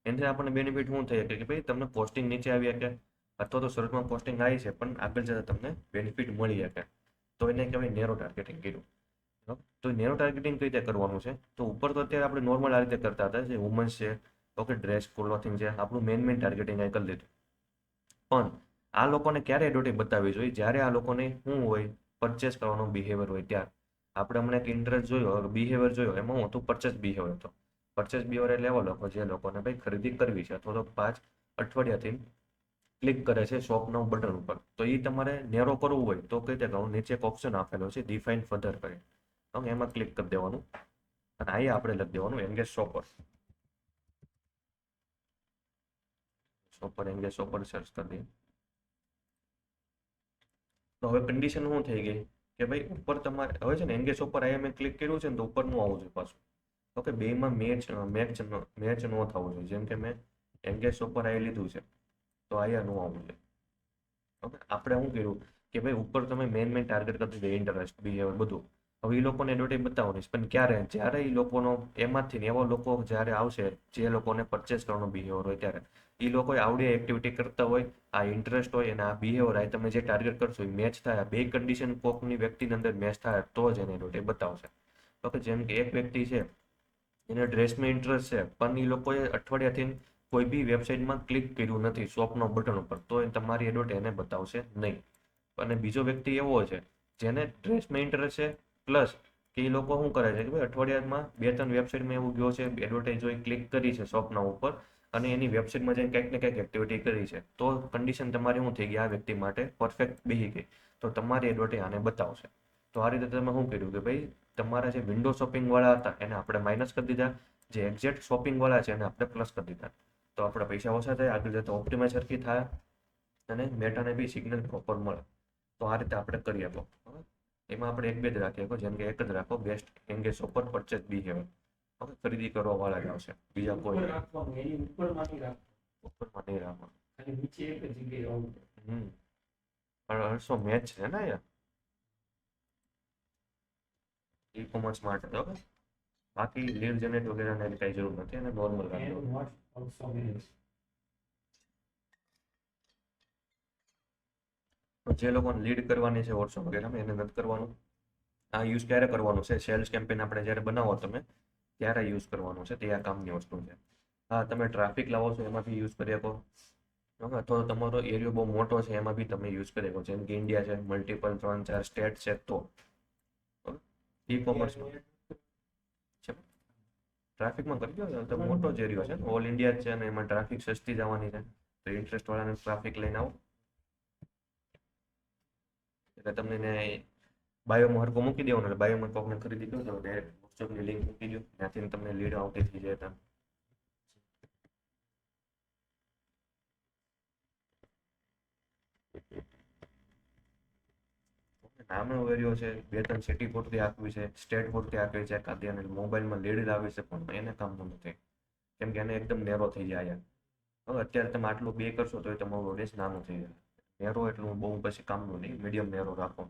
એનાથી આપણને બેનિફિટ શું થઈ શકે કે ભાઈ તમને પોસ્ટિંગ નીચે આવી શકે, અથવા તો શરૂઆતમાં પોસ્ટિંગ આવી છે પણ આગળ જતાં તમને બેનિફિટ મળી શકે. તો એને કહેવાય નેરો ટાર્ગેટિંગ કર્યું. તો નેરો ટાર્ગેટિંગ કઈ રીતે કરવાનું છે, તો ઉપર તો અત્યારે આપણે નોર્મલ આ રીતે કરતા હતા, જે વુમન્સ છે, ઓકે, ડ્રેસ ક્લોથિંગ છે, આપણું મેઇન ટાર્ગેટિંગ આ કરી દીધું. પણ આ લોકોને ક્યારે એડવર્ટાઈઝ બતાવવી જોઈએ, જ્યારે આ લોકોને શું હોય, પરચેસ કરવાનો બિહેવિયર હોય ત્યારે. આપણે હમણાં એક ઇન્ટરેસ્ટ જોયો, બિહેવિયર જોયો, એમાં હું હતું પરચેસ બિહેવિયર હતો. પરચેસ બિહેવિયર એટલે એવા લોકો જે લોકોને ભાઈ ખરીદી કરવી છે અથવા તો 5 અઠવાડિયાથી ક્લિક કરે છે શોપના બટન ઉપર. તો એ તમારે નેરો કરવું હોય તો કઈ રીતે કરવું, નીચે એક ઓપ્શન આપેલો છે ડિફાઇન ફર્ધર કરી, તો એમાં ક્લિક કરી દેવાનું અને અહીંયા આપણે લખી દેવાનું engage shopper. Shopper engage shopper search કરી દઈએ. તો હવે કન્ડિશન શું થઈ ગઈ કે ભાઈ ઉપર તમારે હવે છે ને એંગેજ શોપર અહીંયા મેં ક્લિક કર્યું છે ને તો ઉપર નું આવવું જોઈએ પાછું. ઓકે, બેમાં મેચ ન થવું જોઈએ. જેમ કે મેં એંગેજ શોપર અહીં લીધું છે તો અહીંયા નું આવવું જોઈએ. ઓકે, આપણે શું કર્યું કે ભાઈ ઉપર તમે મેન ટાર્ગેટ કરી દીધું, ઇન્ટરેસ્ટ બિહેવિયર બધું. હવે એ લોકોને એડવર્ટાઈઝ બતાવવાની પણ ક્યારે, જ્યારે એ લોકોનો એમાંથી ને એવા લોકો જ્યારે આવશે જે લોકોને પરચેસ કરવાનો બિહેવિયર હોય ત્યારે. એ લોકોએ આવડી એક્ટિવિટી કરતા હોય, આ ઇન્ટરેસ્ટ હોય અને આ બિહેવિયર આ તમે જે ટાર્ગેટ કરશો એ મેચ થાય, બે કન્ડિશન કોકની વ્યક્તિની અંદર મેચ થાય તો જ એને એડવર્ટાઈઝ બતાવશે. ઓકે, જેમ કે એક વ્યક્તિ છે એને ડ્રેસમાં ઇન્ટરેસ્ટ છે પણ એ લોકોએ અઠવાડિયાથી કોઈ બી વેબસાઇટમાં ક્લિક કર્યું નથી શોપનો બટન ઉપર, તો એ તમારી એડવર્ટાઈઝ એને બતાવશે નહીં. અને બીજો વ્યક્તિ એવો છે જેને ડ્રેસમાં ઇન્ટરેસ્ટ છે, પ્લસ કે એ લોકો શું કરે છે કે ભાઈ અઠવાડિયામાં 2-3 વેબસાઇટમાં એવું ગયો છે, એડવર્ટાઈઝ હોય ક્લિક કરી છે શોપના ઉપર અને એની વેબસાઇટમાં જઈને કંઈક ને કંઈક એક્ટિવિટી કરી છે, તો કન્ડિશન તમારી શું થઈ ગઈ, આ વ્યક્તિ માટે પરફેક્ટ બેસી ગઈ, તો તમારી એડવર્ટાઈઝ આને બતાવશે. તો આ રીતે તમે શું કર્યું કે ભાઈ તમારા જે વિન્ડો શોપિંગ વાળા હતા એને આપણે માઇનસ કરી દીધા, જે એક્ઝેક્ટ શોપિંગ વાળા છે એને આપણે પ્લસ કરી દીધા. તો આપણા પૈસા ઓછા થાય, આગળ જતા ઓપ્ટિમાઇઝ સરખી થાય અને મેટાને બી સિગ્નલ પ્રોપર મળે. તો આ રીતે આપણે કરી આપો. એમાં આપણે એક બે જ રાખીએ આપો, જેમ કે એક જ રાખો, best engage shopper purchase behaviour. Okay, ખરીદી કરવા વાળા જ આવશે, બીજા કોઈ ઉપર રાખવાનું, એની ઉપરમાં નહીં રાખવાનું, ઉપરમાં નહીં રાખવાનું. ખાલી નીચે એક જ જગ્યાએ આવવું જોઈએ. પણ 800 મેચ છે ને યાર ઈ કોમર્સ માટે તો. ઓકે, બાકી લીડ જનરેટ વગેરેને એની કઈ જરૂર નથી અને નોર્મલ રાખજો. And what also means જે લોકોને લીડ કરવાની છે વોટ્સઅપ વગેરેમાં એને નથી કરવાનું. આ યુઝ ક્યારે કરવાનું છે, સેલ્સ કેમ્પેન આપણે જ્યારે બનાવો તમે ત્યારે યુઝ કરવાનું છે, તે આ કામની વસ્તુ છે. હા, તમે ટ્રાફિક લાવો છો એમાં બી યુઝ કરી શકો. ઓકે, અથવા તો તમારો એરિયો બહુ મોટો છે એમાં બી તમે યુઝ કરી શકો, જેમ કે ઇન્ડિયા છે, મલ્ટિપલ 3-4 સ્ટેટ છે, તો ઈ કોમર્સમાં ટ્રાફિકમાં કરી દો તો મોટો જ એરિયો છે, ઓલ ઇન્ડિયા જ છે અને એમાં ટ્રાફિક સસ્તી જવાની છે, તો ઇન્ટરેસ્ટ વાળાને ટ્રાફિક લઈને આવો એટલે તમને બાયોમાં હરકો મૂકી દેવાનો, એટલે બાયોમાં કોકને ખરીદી કરો તો ડાયરેક્ટ વોટ્સઅપની લિંક મૂકી દો, ત્યાંથી તમને લીડ આવતી થઈ જાય. તમે નામનો એરિયો છે, 2-3 સિટી પૂરતી આપવી છે, સ્ટેટ પૂરતી આપવી છે, કાંથી અને મોબાઈલમાં લીડ લાવી છે પણ એને કામનું નથી, કેમ કે એને એકદમ નેરો થઈ જાય. હવે અત્યારે તમે આટલું બે કરશો તો એ તમારું ઓડિયન્સ નાનું થઈ જાય. નેરો એટલું બહુ પછી કામનું નહીં, મીડિયમ નેરો રાખો.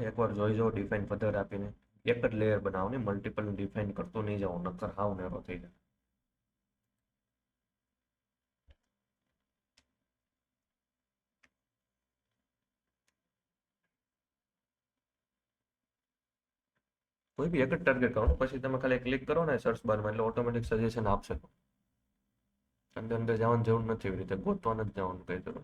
એકવાર જોઈ જાઓ ડિફાઇન ફર્ધર આપીને, એક જ લેયર બનાવો ને મલ્ટિપલ ડિફાઇન કરતો નહીં જાઓ, નકર હાવ નેરો થઈ જાય. કોઈ બી એક જ ટાર્ગેટ કરો, પછી તમે ખાલી ક્લિક કરો ને સર્ચ બારમાં એટલે ઓટોમેટિક સજેશન આપશે. અંદર અંદર જવાની જરૂર નથી, એવી રીતે ગોતવા નથી જવાનું કઈ જરૂર.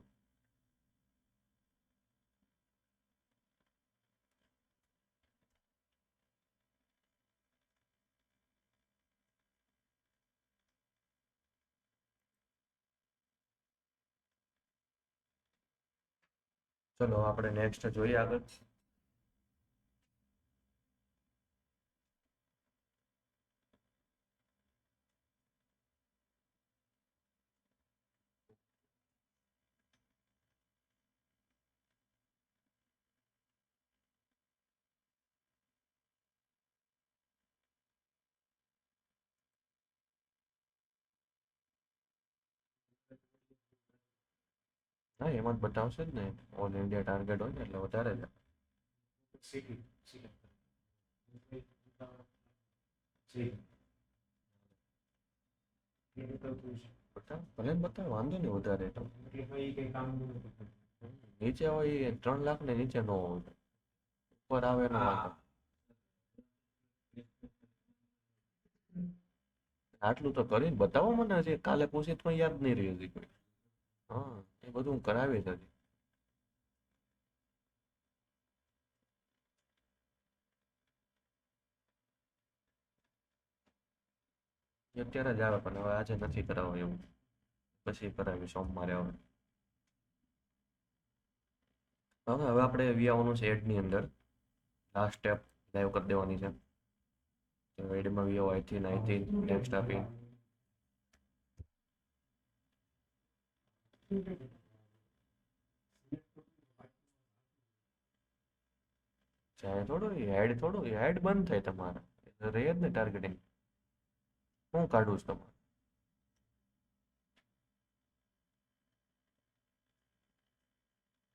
ચલો આપણે નેક્સ્ટ જોઈએ આગળ. હા, એમાં જ બતાવશે જ ને, ઓલ ઇન્ડિયા ટાર્ગેટ હોય ને એટલે વધારે છે. સિટી સિલેક્ટ સિટી એ બતાવતું છે. ભલે ને બતાવે, વાંધો નહીં વધારે તો. એટલે ભાઈ કઈ કામનું નથી. નીચે હોય એ 3 લાખ ને નીચે ન હોય, ઉપર આવે એનો વાંધો. આટલું તો કરીને બતાવો મને, હજી કાલે પૂછી તો યાદ નહીં રહી હજી કોઈ. હા, એ બધું હું કરાવી જ હજી. એ અત્યારે જ આવે પણ હવે આજે નથી કરાવવું એવું, પછી કરાવી સોમવારે હવે. હવે આપણે આવવાનું છે એડની અંદર. લાસ્ટ સ્ટેપ લાઈવ કરી દેવાની છે. એડમાં વી અહીંથી નેક્સ્ટ આપી જાય થોડું, હેડ બંધ થાય તમારે, રહે જ ને ટાર્ગેટિંગ. હું કાઢું છું તમારે.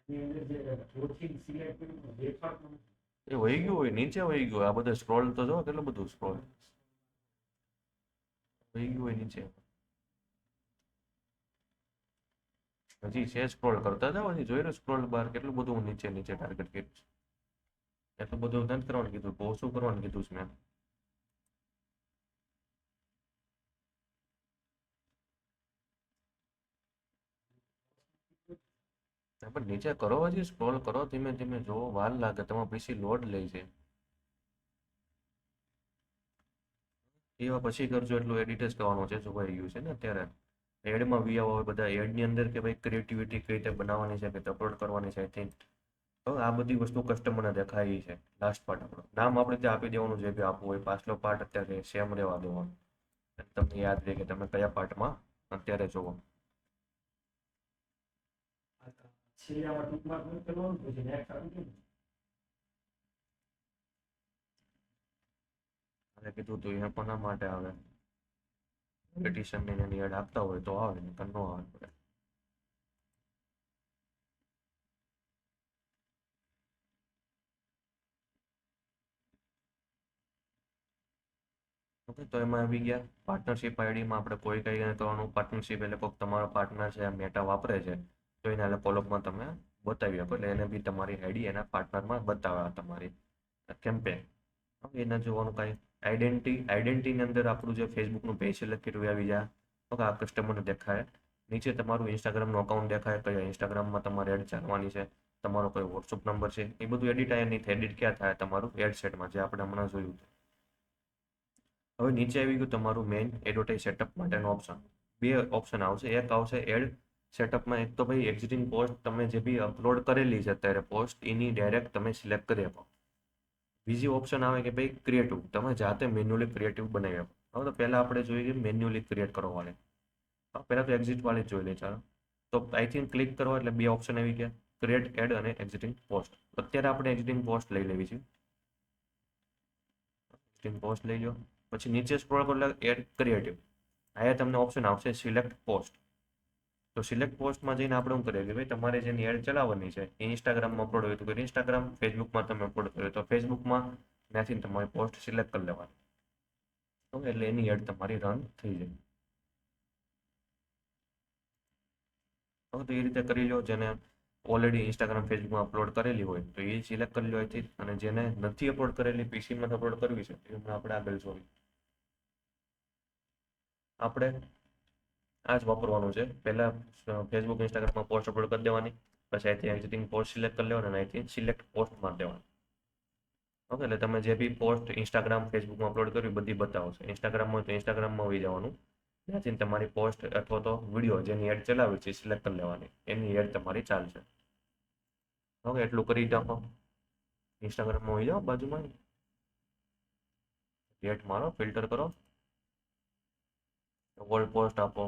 એની અંદર જે જોરથી સિલેક્ટ કર્યું દેખાડતું નથી. એ વહી ગયું હોય, નીચે વહી ગયું. આ બધું સ્ક્રોલ તો જો કેટલું બધું સ્ક્રોલ વહી ગયું હોય નીચે. હજી છે સ્ક્રોલ કરતા જાઓ, હજી જોઈ રહ્યો સ્ક્રોલ બાર કેટલું બધું હું નીચે નીચે ટાર્ગેટ કર્યું છે. એટલું બધું નથી કરવાનું કીધું, ઓછું કરવાનું કીધું છે મેં. પણ નીચે કરો, હજી સ્ક્રોલ કરો, ધીમે ધીમે જોવો, વાર લાગે, તમારું પીસી લોડ લે છે. એવા પછી કરજો, એટલું એડિટ જ કરવાનું છે, જોવાઈ ગયું છે ને અત્યારે. એડમાં વી હોય બધા એડની અંદર કે ભાઈ ક્રિએટિવિટી કઈ રીતે બનાવવાની છે, કે અપલોડ કરવાની છે, આઈ થિંક. હવે આ બધી વસ્તુ કસ્ટમરને દેખાય છે. લાસ્ટ પાર્ટ આપણો નામ આપણે ત્યાં આપી દેવાનું, જે બી આપવું હોય. પાછલો પાર્ટ અત્યારે સેમ રહેવા દેવાનો, તમને યાદ રહે કે તમે કયા પાર્ટમાં અત્યારે જોવો. છેલ્લામાં ટૂંકમાં બંધ કરવાનું પછી નેક્સ્ટ આપી દે. અને કીધું તું એ કોના માટે આવે, પેટિશન ની એડ આપતા હોય તો આવે, નકર ન આવે. ઓકે, તો એમાં આવી ગયા પાર્ટનરશિપ આઈડીમાં આપણે કોઈ કઈ કરવાનું. પાર્ટનરશિપ એટલે કોઈક તમારો પાર્ટનર છે, મેટા વાપરે છે, તો એના કોલમમાં તમે બતાવી શકો, એટલે એને બી તમારી આઈડી એના પાર્ટનરમાં બતાવે તમારી કેમ્પેન. એને જોવાનું કાંઈ આઈડેન્ટિટીની અંદર આપણું જે ફેસબુકનું પેજ સિલેક્ટ કર્યું આવી જાય. ઓકે, આ કસ્ટમરને દેખાય. નીચે તમારું ઇન્સ્ટાગ્રામનું અકાઉન્ટ દેખાય, કયા ઇન્સ્ટાગ્રામમાં તમારે એડ ચાલવાની છે, તમારો કોઈ વોટ્સઅપ નંબર છે, એ બધું એડિટ અહીંયા નહીં થાય. એડિટ ક્યાં થાય? તમારું એડ સેટમાં, જે આપણે હમણાં જોયું. હવે નીચે આવી ગયું તમારું મેઇન એડવર્ટાઇઝ સેટઅપ માટેનો ઓપ્શન. બે ઓપ્શન આવશે. એક આવશે એડ સેટઅપમાં. એક તો ભાઈ એક્ઝિસ્ટિંગ પોસ્ટ તમે જે બી અપલોડ કરેલી છે અત્યારે પોસ્ટ, એની ડાયરેક્ટ તમે સિલેક્ટ કરી આપો. બીજી ઓપ્શન આવે કે ભાઈ ક્રિએટિવ, તમે જાતે મેન્યુઅલી ક્રિએટિવ બનાવી આપો. હવે તો પહેલાં આપણે જોઈએ મેન્યુઅલી ક્રિએટ કરવાની. પહેલાં તો એક્ઝિટ વાળી જ જોઈ લે. ચાલો, તો આઈ થિંક ક્લિક કરો એટલે બે ઓપ્શન આવી ગયા, ક્રિએટ એડ અને એક્ઝિટિંગ પોસ્ટ. અત્યારે આપણે એક્ઝિટિંગ પોસ્ટ લઈ લેવી છે. એક્ઝિટિંગ પોસ્ટ લઈ લો. પછી નીચે સ્ક્રોલ કરો એટલે એડ ક્રિએટિવ. અહીંયા તમને ઓપ્શન આવશે સિલેક્ટ પોસ્ટ. તો સિલેક્ટ પોસ્ટમાં જઈને આપણે શું કરીએ કે ભાઈ તમારે જેની એડ ચલાવવાની છે એ ઇન્સ્ટાગ્રામમાં અપલોડ હોય તો ઇન્સ્ટાગ્રામ, ફેસબુકમાં તમે અપલોડ કર્યો તો ફેસબુકમાં, ત્યાંથી તમારી પોસ્ટ સિલેક્ટ કરી લેવાની. ઓકે, એટલે એની એડ તમારી રન થઈ જાય. તો એ રીતે કરી લો. જેને ઓલરેડી ઇન્સ્ટાગ્રામ, ફેસબુકમાં અપલોડ કરેલી હોય તો એ સિલેક્ટ કરી લો અહીંથી, અને જેને નથી અપલોડ કરેલી, પીસીમાં અપલોડ કરવી છે, એ આપણે આગળ જોઈએ. આપણે આ જ વાપરવાનું છે. પહેલાં ફેસબુક, ઇન્સ્ટાગ્રામમાં પોસ્ટ અપલોડ કરી દેવાની, પછી અહીંથી એક્ઝિટિંગ પોસ્ટ સિલેક્ટ કરી લેવાની અને અહીંથી સિલેક્ટ પોસ્ટ મારી દેવાની. ઓકે, એટલે તમે જે બી પોસ્ટ ઇન્સ્ટાગ્રામ, ફેસબુકમાં અપલોડ કરવી બધી બતાવશે. ઇન્સ્ટાગ્રામમાં હોય તો ઇન્સ્ટાગ્રામમાં આવી જવાનું, ત્યાંથી તમારી પોસ્ટ અથવા તો વિડીયો જેની એડ ચલાવી છે સિલેક્ટ કરી લેવાની, એની એડ તમારી ચાલશે. ઓકે એટલું કરી નાખો. ઇન્સ્ટાગ્રામમાં હોઈ જાઓ બાજુમાં, એડ મારો, ફિલ્ટર કરો, ઓલ પોસ્ટ આપો.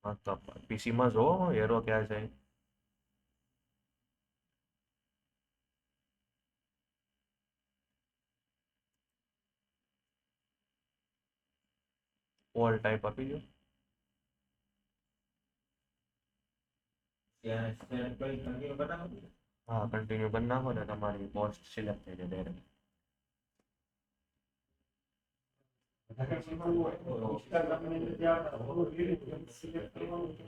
હા તો પીસીમાં જોવો એરો ક્યાં છે. ઓલ ટાઈપ આપી દો. ત્યાં સ્કેન કરી continue બનાવો. હા કન્ટિન્યુ કરી નાખો ને તમારી પોસ્ટ સિલેક્ટ થઈ જાય ડાયરેક્ટ. વધારે શીખવું હોય તો ઇન્સ્ટાગ્રામની અંદર ત્યાં ઓલું લીલું સિલેક્ટ કરવાનું છે.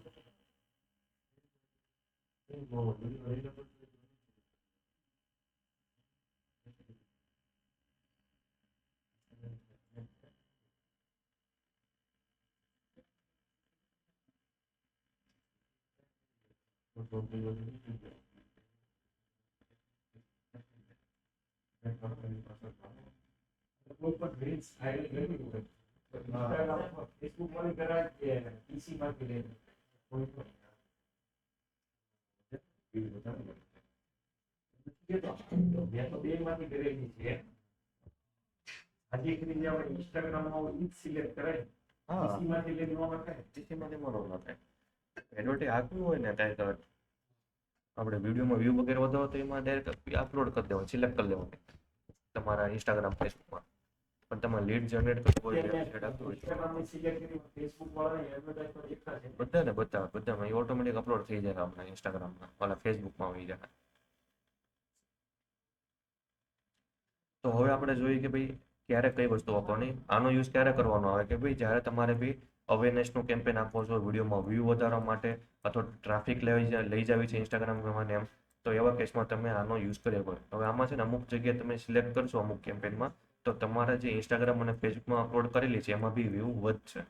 કોઈ પણ રીલ્સ વાયરલ કરવી હોય તો ઇન્સ્ટાગ્રામ પર ફેસબુક માંથી કરાય કે પીસી માંથી લે કોઈ પણ મેં તો બે માંથી કરેલી છે. આજે કરી જે આપણે ઇન્સ્ટાગ્રામમાં ઈ સિલેક્ટ કરાય હા પીસી માંથી લઈને ન થાય. પીસીમાંથી બરોબર ન થાય. એડવર્ટાઈઝ આપવું હોય ને કાંઈક આપણે વિડીયોમાં વ્યૂ વગેરે વધારો તો એમાં ડાયરેક્ટ અપલોડ કરી દેવાનું, સિલેક્ટ કરી દેવાનું તમારા ઇન્સ્ટાગ્રામ ફેસબુકમાં. પણ તમારે લીડ જનરેટ કરવું હોય, વેબસાઇટ આપવી હોય તો ઇન્સ્ટાગ્રામની સિલેક્ટ કરી ફેસબુક વાળાને એડવર્ટાઈઝ પર દેખાશે. બધામાં એ ઓટોમેટિક અપલોડ થઈ જાય આપણા ઇન્સ્ટાગ્રામમાં, ઓલા ફેસબુકમાં આવી જાય. તો હવે આપણે જોઈએ કે ભાઈ ક્યારે કઈ વસ્તુ વાપરવાની. આનો યુઝ ક્યારે કરવાનો આવે કે ભાઈ જ્યારે તમારે બી અવેરનેસનું કેમ્પેન આપવો છો, વિડીયોમાં વ્યૂ વધારવા માટે અથવા ટ્રાફિક લઈ જાવી છે ઇન્સ્ટાગ્રામમાં એમ, તો એવા કેસમાં તમે આનો યુઝ કરી શકો. હવે આમાં છે ને અમુક જગ્યાએ તમે સિલેક્ટ કરશો અમુક કેમ્પેનમાં તો તમારા જે ઇન્સ્ટાગ્રામ અને ફેસબુકમાં અપલોડ કરેલી છે એમાં બી વ્યૂ વધશે.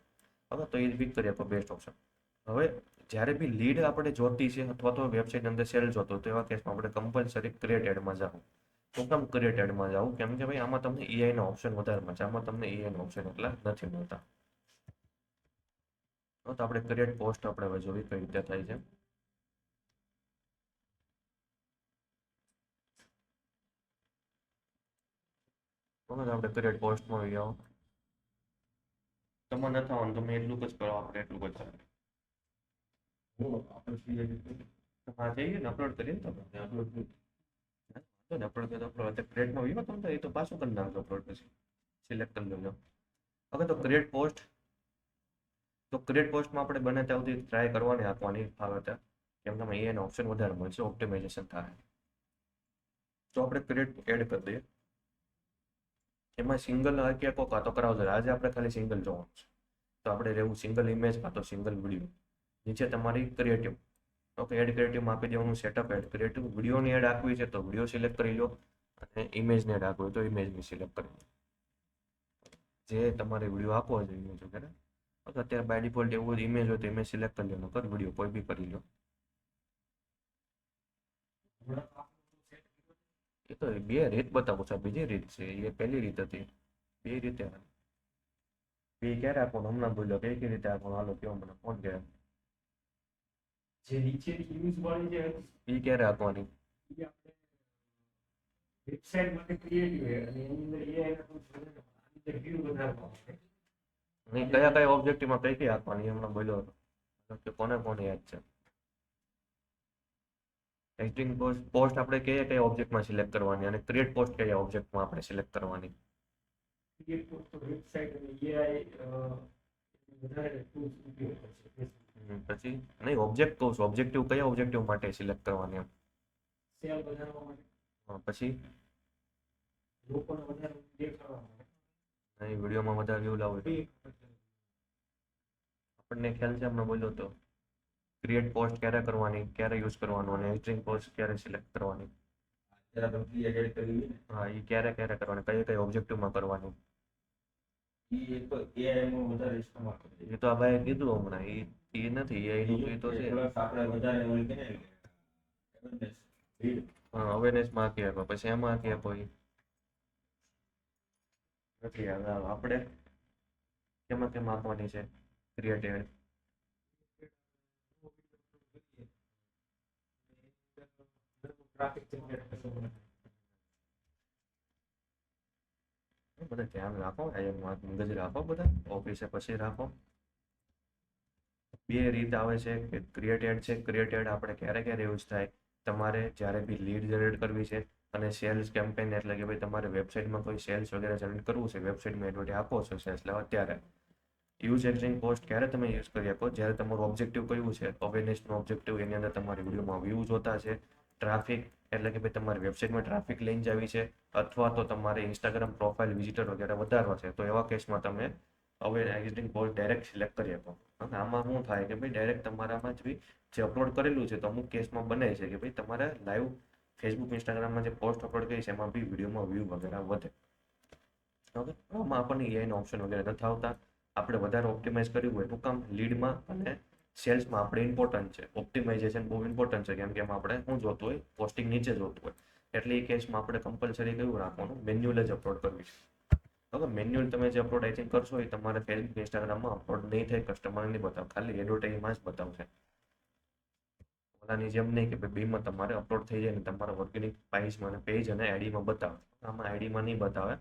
હવે તો એ બી કરી આપો બેસ્ટ ઓપ્શન. હવે જ્યારે બી લીડ આપણે જોતી છે અથવા તો વેબસાઇટ અંદર સેલ જોતો તો એવા કેસમાં આપણે કમ્પલસરી ક્રિએટ એડમાં જાઓ. તો કેમ ક્રિએટ એડમાં જાઓ? કેમ કે ભાઈ આમાં તમને એઆઈનો ઓપ્શન વધારે મળશે, આમાં તમને એઆઈનો ઓપ્શન એટલા નથી મળતા. તો આપણે ક્રિએટ પોસ્ટ આપણે હવે જોવી કઈ રીતે થાય છે. આપણે ક્રિએટ પોસ્ટમાં આવી જાઓ. તમારે નથી આવવાનું, તમે એટલું જ કરો, આપણે એટલું જ ચાલે. હા જઈએ ને અપલોડ કરીએ ને તમે અપલોડ કરીએ અપલોડ ક્રિએટમાં વિવો તમે એ તો પાછું કરી નાખજો અપલોડ પછી સિલેક્ટ કરી લેજો. હવે તો ક્રિએટ પોસ્ટ, તો ક્રિએટ પોસ્ટમાં આપણે બને ત્યાં સુધી ટ્રાય કરવાની આપવાની આવે ત્યાં, કેમ કે એનો ઓપ્શન વધારે મળશે, ઓપ્ટિમાઇઝેશન થાય. તો આપણે ક્રિએટ એડ કરી દઈએ. એમાં સિંગલ ક્યાં કોક તો કરાવજો. આજે આપણે ખાલી સિંગલ જોવાનું છે તો આપણે રહેવું સિંગલ ઇમેજ કાં તો સિંગલ વિડીયો. નીચે તમારી ક્રિએટિવ, ઓકે એડ ક્રિએટિવમાં આપી દેવાનું સેટઅપ એડ ક્રિએટિવ. વિડીયોની એડ આપવી છે તો વિડીયો સિલેક્ટ કરી લો અને ઇમેજને એડ આપવી હોય તો ઇમેજની સિલેક્ટ કરી લો. જે તમારે વિડીયો આપવો હોય ઇમેજ વગેરે, અત્યારે બાય ડિફોલ્ટ એવું ઇમેજ હોય તો ઇમેજ સિલેક્ટ કરી લો, કર વિડીયો કોઈ બી કરી લો. એ તો બે રીત બતાવું છું, બીજી રીત છે એ પહેલી રીત હતી. બે રીતે બે ક્યારે આપવાનું હમણાં બોલ્યો કઈ કઈ રીતે આપવાનું, હાલો કેવો મને ફોન કરે. જે નીચેની યુઝ વાળી જે એ ક્યારે આપવાની? હતી એ આપણે વેબસાઇટ માટે ક્રિએટિવ છે અને એની અંદર એઆઈ નું આની અંદર વ્યૂ વધારવા માટે. નહીં કયા કયા ઓબ્જેક્ટિવમાં કઈ કઈ આપવાની હમણાં બોલ્યો હતો કે કોને કોને યાદ છે. એડિટિંગ પોસ્ટ આપણે કયા ઓબ્જેક્ટમાં સિલેક્ટ કરવાની અને ક્રિએટ પોસ્ટ કયા ઓબ્જેક્ટમાં આપણે સિલેક્ટ કરવાની. ક્રિએટ પોસ્ટ તો વેબસાઇટ અને એઆઈ વધારે ટૂલ્સ ઉપયોગ કરશે. પછી નહીં ઓબ્જેક્ટ કહું છું, ઓબ્જેક્ટિવ કયા ઓબ્જેક્ટિવ માટે સિલેક્ટ કરવાની એમ. સેલ વધારવા માટે, પછી લોકોને વધારે દેખાડવા માટે. નહીં વિડીયોમાં વધારે વ્યૂ લાવો તો આપણને ખ્યાલ છે હમણાં બોલ્યો તો ક્રિએટ પોસ્ટ ક્યારે કરવાની, ક્યારે યુઝ કરવાનું અને એડિટિંગ પોસ્ટ ક્યારે સિલેક્ટ કરવાની. હા એ ક્યારે ક્યારે કરવાની, કઈ કઈ ઓબ્જેક્ટિવમાં કરવાની. એ તો આ ભાઈ કીધું હમણાં એ નથી એ તો છે. હા અવેરનેસમાં આપી આપો પછી એમાં આપી આપો એ નથી. હવે આપણે કેમાં કેમ આપવાની છે ક્રિએટ એડ. ટ્રાફિક જનરેટ કરવું બધા ધ્યાન રાખો, મગજ રાખો, બધા ઓફિસે પછી રાખો. બે રીત આવે છે કે ક્રિએટેડ છે. ક્રિએટેડ આપણે ક્યારે ક્યારે યુઝ થાય, તમારે જ્યારે બી લીડ જનરેટ કરવી છે અને સેલ્સ કેમ્પેન એટલે કે ભાઈ તમારે વેબસાઇટમાં કોઈ સેલ્સ વગેરે જનરેટ કરવું છે, વેબસાઇટમાં એડવર્ટાઈઝ આપો છો સેલ્સ લેવા, ત્યારે યુઝ એક્ઝિસ્ટિંગ પોસ્ટ ક્યારે તમે યુઝ કરી શકો, જ્યારે તમારું ઓબ્જેક્ટિવ કયું છે, અવેરનેસનું ઓબ્જેક્ટિવ, એની અંદર તમારી વિડીયોમાં વ્યૂ જોતા છે, ટ્રાફિક એટલે કે ભાઈ તમારી વેબસાઇટમાં ટ્રાફિક લઈને જ આવી છે, અથવા તો તમારે ઇન્સ્ટાગ્રામ પ્રોફાઇલ વિઝિટર વગેરે વધારવા છે, તો એવા કેસમાં તમે હવે એક્ઝિસ્ટિંગ પોસ્ટ ડાયરેક્ટ સિલેક્ટ કરી શકો. અને આમાં શું થાય કે ભાઈ ડાયરેક્ટ તમારામાં જ બી જે અપલોડ કરેલું છે, તો અમુક કેસમાં બને છે કે ભાઈ તમારે લાઈવ ફેસબુક ઇન્સ્ટાગ્રામમાં જે પોસ્ટ અપલોડ કરી છે એમાં બી વિડીયોમાં વ્યૂ વગેરે વધે. ઓકે, આમાં આપણને એઆઈના ઓપ્શન વગેરે નથી આવતા. આપણે વધારે ઓપ્ટિમાઇઝ કર્યું હોય તો કામ લીડમાં અને સેલ્સમાં આપણે ઇમ્પોર્ટન્ટ છે. ઓપ્ટિમાઇઝેશન બહુ ઇમ્પોર્ટન્ટ છે, કેમ કે એમાં આપણે શું જોતું હોય, પોસ્ટિંગ નીચે જોતું હોય, એટલે એ કેસમાં આપણે કમ્પલસરી કયું રાખવાનું, મેન્યુઅલ જ અપલોડ કરવી છે. હવે મેન્યુઅલ તમે જે અપલોડ આઈ થિંક કરશો એ તમારે ફેસબુક ઇન્સ્ટાગ્રામમાં અપલોડ નહીં થાય, કસ્ટમર નહીં બતાવે, ખાલી એડવર્ટાઇઝમાં જ બતાવશે. ઓલાની જેમ નહીં કે ભાઈ બેમાં તમારે અપલોડ થઈ જાય ને તમારા ઓર્ગેનિક પેજ અને આઈડીમાં બતાવે. આમાં આઈડીમાં નહીં બતાવે,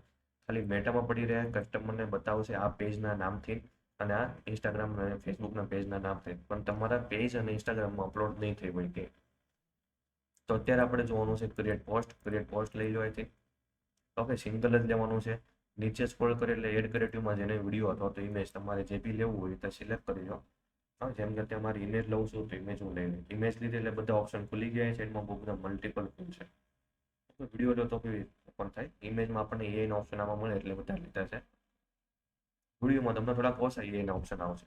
ખાલી મેટામાં પડી રહે, કસ્ટમરને બતાવશે આ પેજના નામથી અને આ ઇન્સ્ટાગ્રામ અને ફેસબુકના પેજના નામથી, પણ તમારા પેજ અને ઇન્સ્ટાગ્રામમાં અપલોડ નહીં થઈ હોય કે. તો અત્યારે આપણે જોવાનું છે ક્રિએટ પોસ્ટ લઈ લો અહીંથી. ઓકે, સિંગલ જ લેવાનું છે. નીચે સ્ક્રોલ કરી એટલે એડ ક્રિએટિવમાં જેને વિડીયો અથવા તો ઇમેજ તમારે જે બી લેવું હોય તે સિલેક્ટ કરી લો. હા, જેમ કે તમારી ઇમેજ લઉં છું તો ઇમેજ હું લઈ લઉં. ઇમેજ લીધી એટલે બધા ઓપ્શન ખુલી ગયા છે, એમાં બહુ બધા મલ્ટિપલ ટૂલ છે. વિડીયો લો તો બી પણ થાય. ઇમેજમાં આપણને એઆઈના ઓપ્શન આમાં મળે એટલે બધા લીધા છે. વિડીયોમાં તમને થોડાક ઓછા એઆઈના ઓપ્શન આવશે,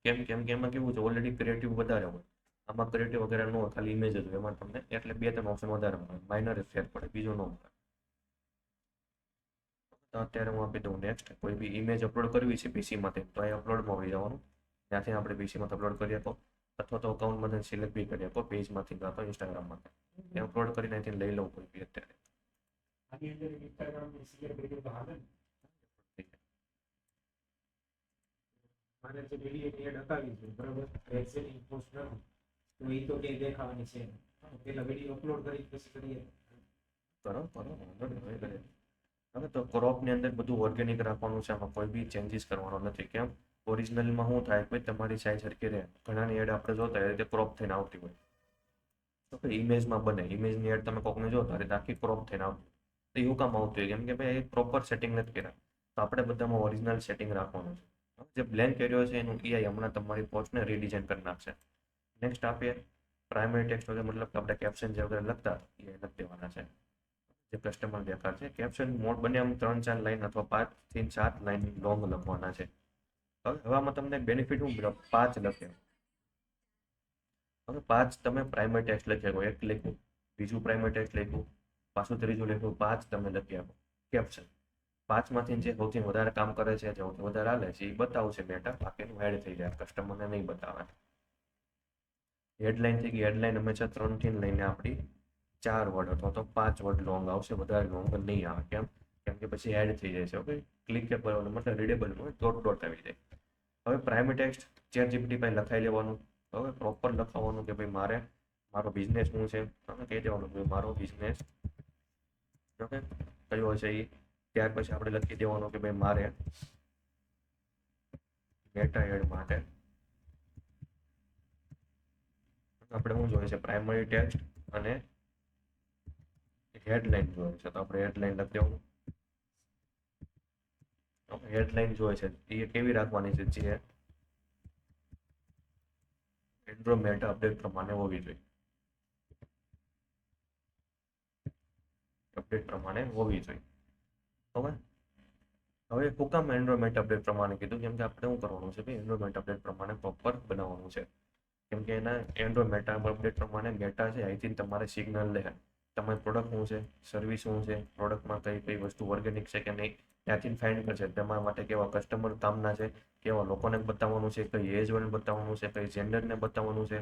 કેમ કે એમાં કેવું છે, ઓલરેડી ક્રિએટિવ વધારે હોય. આમાં ક્રિએટિવ વગેરે ન હોય, ખાલી ઇમેજ જ હોય એમાં તમને, એટલે 2-3 ઓપ્શન વધારે મળે, માઇનર ફેર પડે, બીજું ન મળે. તો અત્યારે હું આપી દઉં નેક્સ્ટ. કોઈ બી ઇમેજ અપલોડ કરવી છે પીસીમાંથી તો એ અપલોડમાં આવી જવાનું, ત્યાંથી આપણે પીસીમાં અપલોડ કરી આપો, અથવા તો અકાઉન્ટમાંથી સિલેક્ટ બી કરી આપો, પેજમાંથી કાં તો ઇન્સ્ટાગ્રામમાંથી. એ અપલોડ કરીને અહીંથી લઈ લઉં કોઈ બી અત્યારે. આની અંદર ઇન્સ્ટાગ્રામની શેર વિડીયો તો હાલે ને. મારે જે વિડીયોની એડ હટાવી છે બરાબર, એક્ઝિટિંગ પોસ્ટ નથી તો એ તો ક્યાંય દેખાવાની છે નહીં. પેલા વિડીયો અપલોડ કરી પછી કરીએ. કરો વાંધો નહીં, હવે કરીએ. હવે તો ક્રોપની અંદર બધું ઓર્ગેનિક રાખવાનું છે, આમાં કોઈ બી ચેન્જીસ કરવાનો નથી. કેમ, ઓરિજિનલમાં શું થાય કે તમારી સાઈઝ સરખી રહે. ઘણાની એડ આપણે જોતા એ રીતે ક્રોપ થઈને આવતી હોય, તો કે ઇમેજમાં બને, ઇમેજની એડ તમે કોકને જોતા રીતે આખી ક્રોપ થઈને આવતી, તો એવું કામ આવતું હોય કેમ કે ભાઈ પ્રોપર સેટિંગ નથી કર્યા. તો આપણે બધામાં ઓરિજિનલ સેટિંગ રાખવાનું છે. જે બ્લેન્ક એરિયો છે એનું એઆઈ હમણાં તમારી પોસ્ટને રીડિઝાઇન કરી નાખશે. નેક્સ્ટ આપીએ પ્રાઇમરી ટેક્સ્ટ વગેરે, મતલબ કે આપણે કેપ્શન જે વગેરે લખતા એ લખી દેવાના છે, જે કસ્ટમર દેખાડ છે. કેપ્શન મોડ બને આમ 3-4 લાઈન અથવા 5 થી 7 લાઈન લોંગ લખવાના છે. હવે આમાં તમને બેનિફિટ શું મળ્યો, 5 લખ્યા. હવે 5 તમે પ્રાઇમરી ટેક્સ્ટ લખી શકો, એક લખ્યું, બીજું પ્રાઇમરી ટેક્સ્ટ લખ્યું, પાછું ત્રીજું લખ્યું, 5 તમે લખી આપો કેપ્શન. 5માંથી જે સૌથી વધારે કામ કરે છે, જે સૌથી વધારે હાલે છે એ બતાવશે મેટા, બાકીનું એડ થઈ જાય, કસ્ટમરને નહીં બતાવે. હેડલાઇન થઈ ગઈ. હેડલાઇન હંમેશા 3 થી લઈને આપણી 4 વર્ડ અથવા તો 5 વર્ડ લોંગ આવશે, વધારે લોંગ નહીં આવે. કેમ કે પછી એડ થઈ જાય છે. ઓકે, ક્લિકેબલ મતલબ રીડેબલ ડોટ આવી જાય. હવે પ્રાઇમરી ટેક્સ્ટ ChatGPT પાસે લખાઈ લેવાનું. હવે પ્રોપર લખાવવાનું કે ભાઈ મારો બિઝનેસ શું છે, તમે કહી દેવાનું કે મારો બિઝનેસ ઓકે કયો છે એ. ત્યાર પછી આપણે લખી દેવાનું કે ભાઈ મારે મેટા એડ માટે આપણે શું જોઈએ છે, પ્રાઇમરી ટેક્સ્ટ અને હેડલાઇન જોઈએ છે, તો આપણે હેડલાઇન લખી દેવાનું. હેડલાઇન જોઈએ છે એ કેવી રાખવાની છે, જે એન્ડ્રોમેટ અપડેટ પ્રમાણે હોવી જોઈએ. અપડેટ પ્રમાણે હોવી જોઈએ. હવે શું કામ એન્ડ્રોમેટ અપડેટ પ્રમાણે કીધું, કેમ કે આપણે શું કરવાનું છે, એન્ડ્રોમેટ અપડેટ પ્રમાણે પ્રોપર બનાવવાનું છે. કેમ કે એના એન્ડ્રોમેટ અપડેટ પ્રમાણે મેટા છે અહીંથી તમારે સિગ્નલ લે, તમારી પ્રોડક્ટ શું છે, સર્વિસ શું છે, પ્રોડક્ટમાં કઈ વસ્તુ ઓર્ગેનિક છે કે નહીં, ત્યાંથી ફાઇન્ડ કરશે. તમારા માટે કેવા કસ્ટમર કામના છે, કેવા લોકોને બતાવવાનું છે, કઈ એજ વાળને બતાવવાનું છે, કઈ જેન્ડરને બતાવવાનું છે,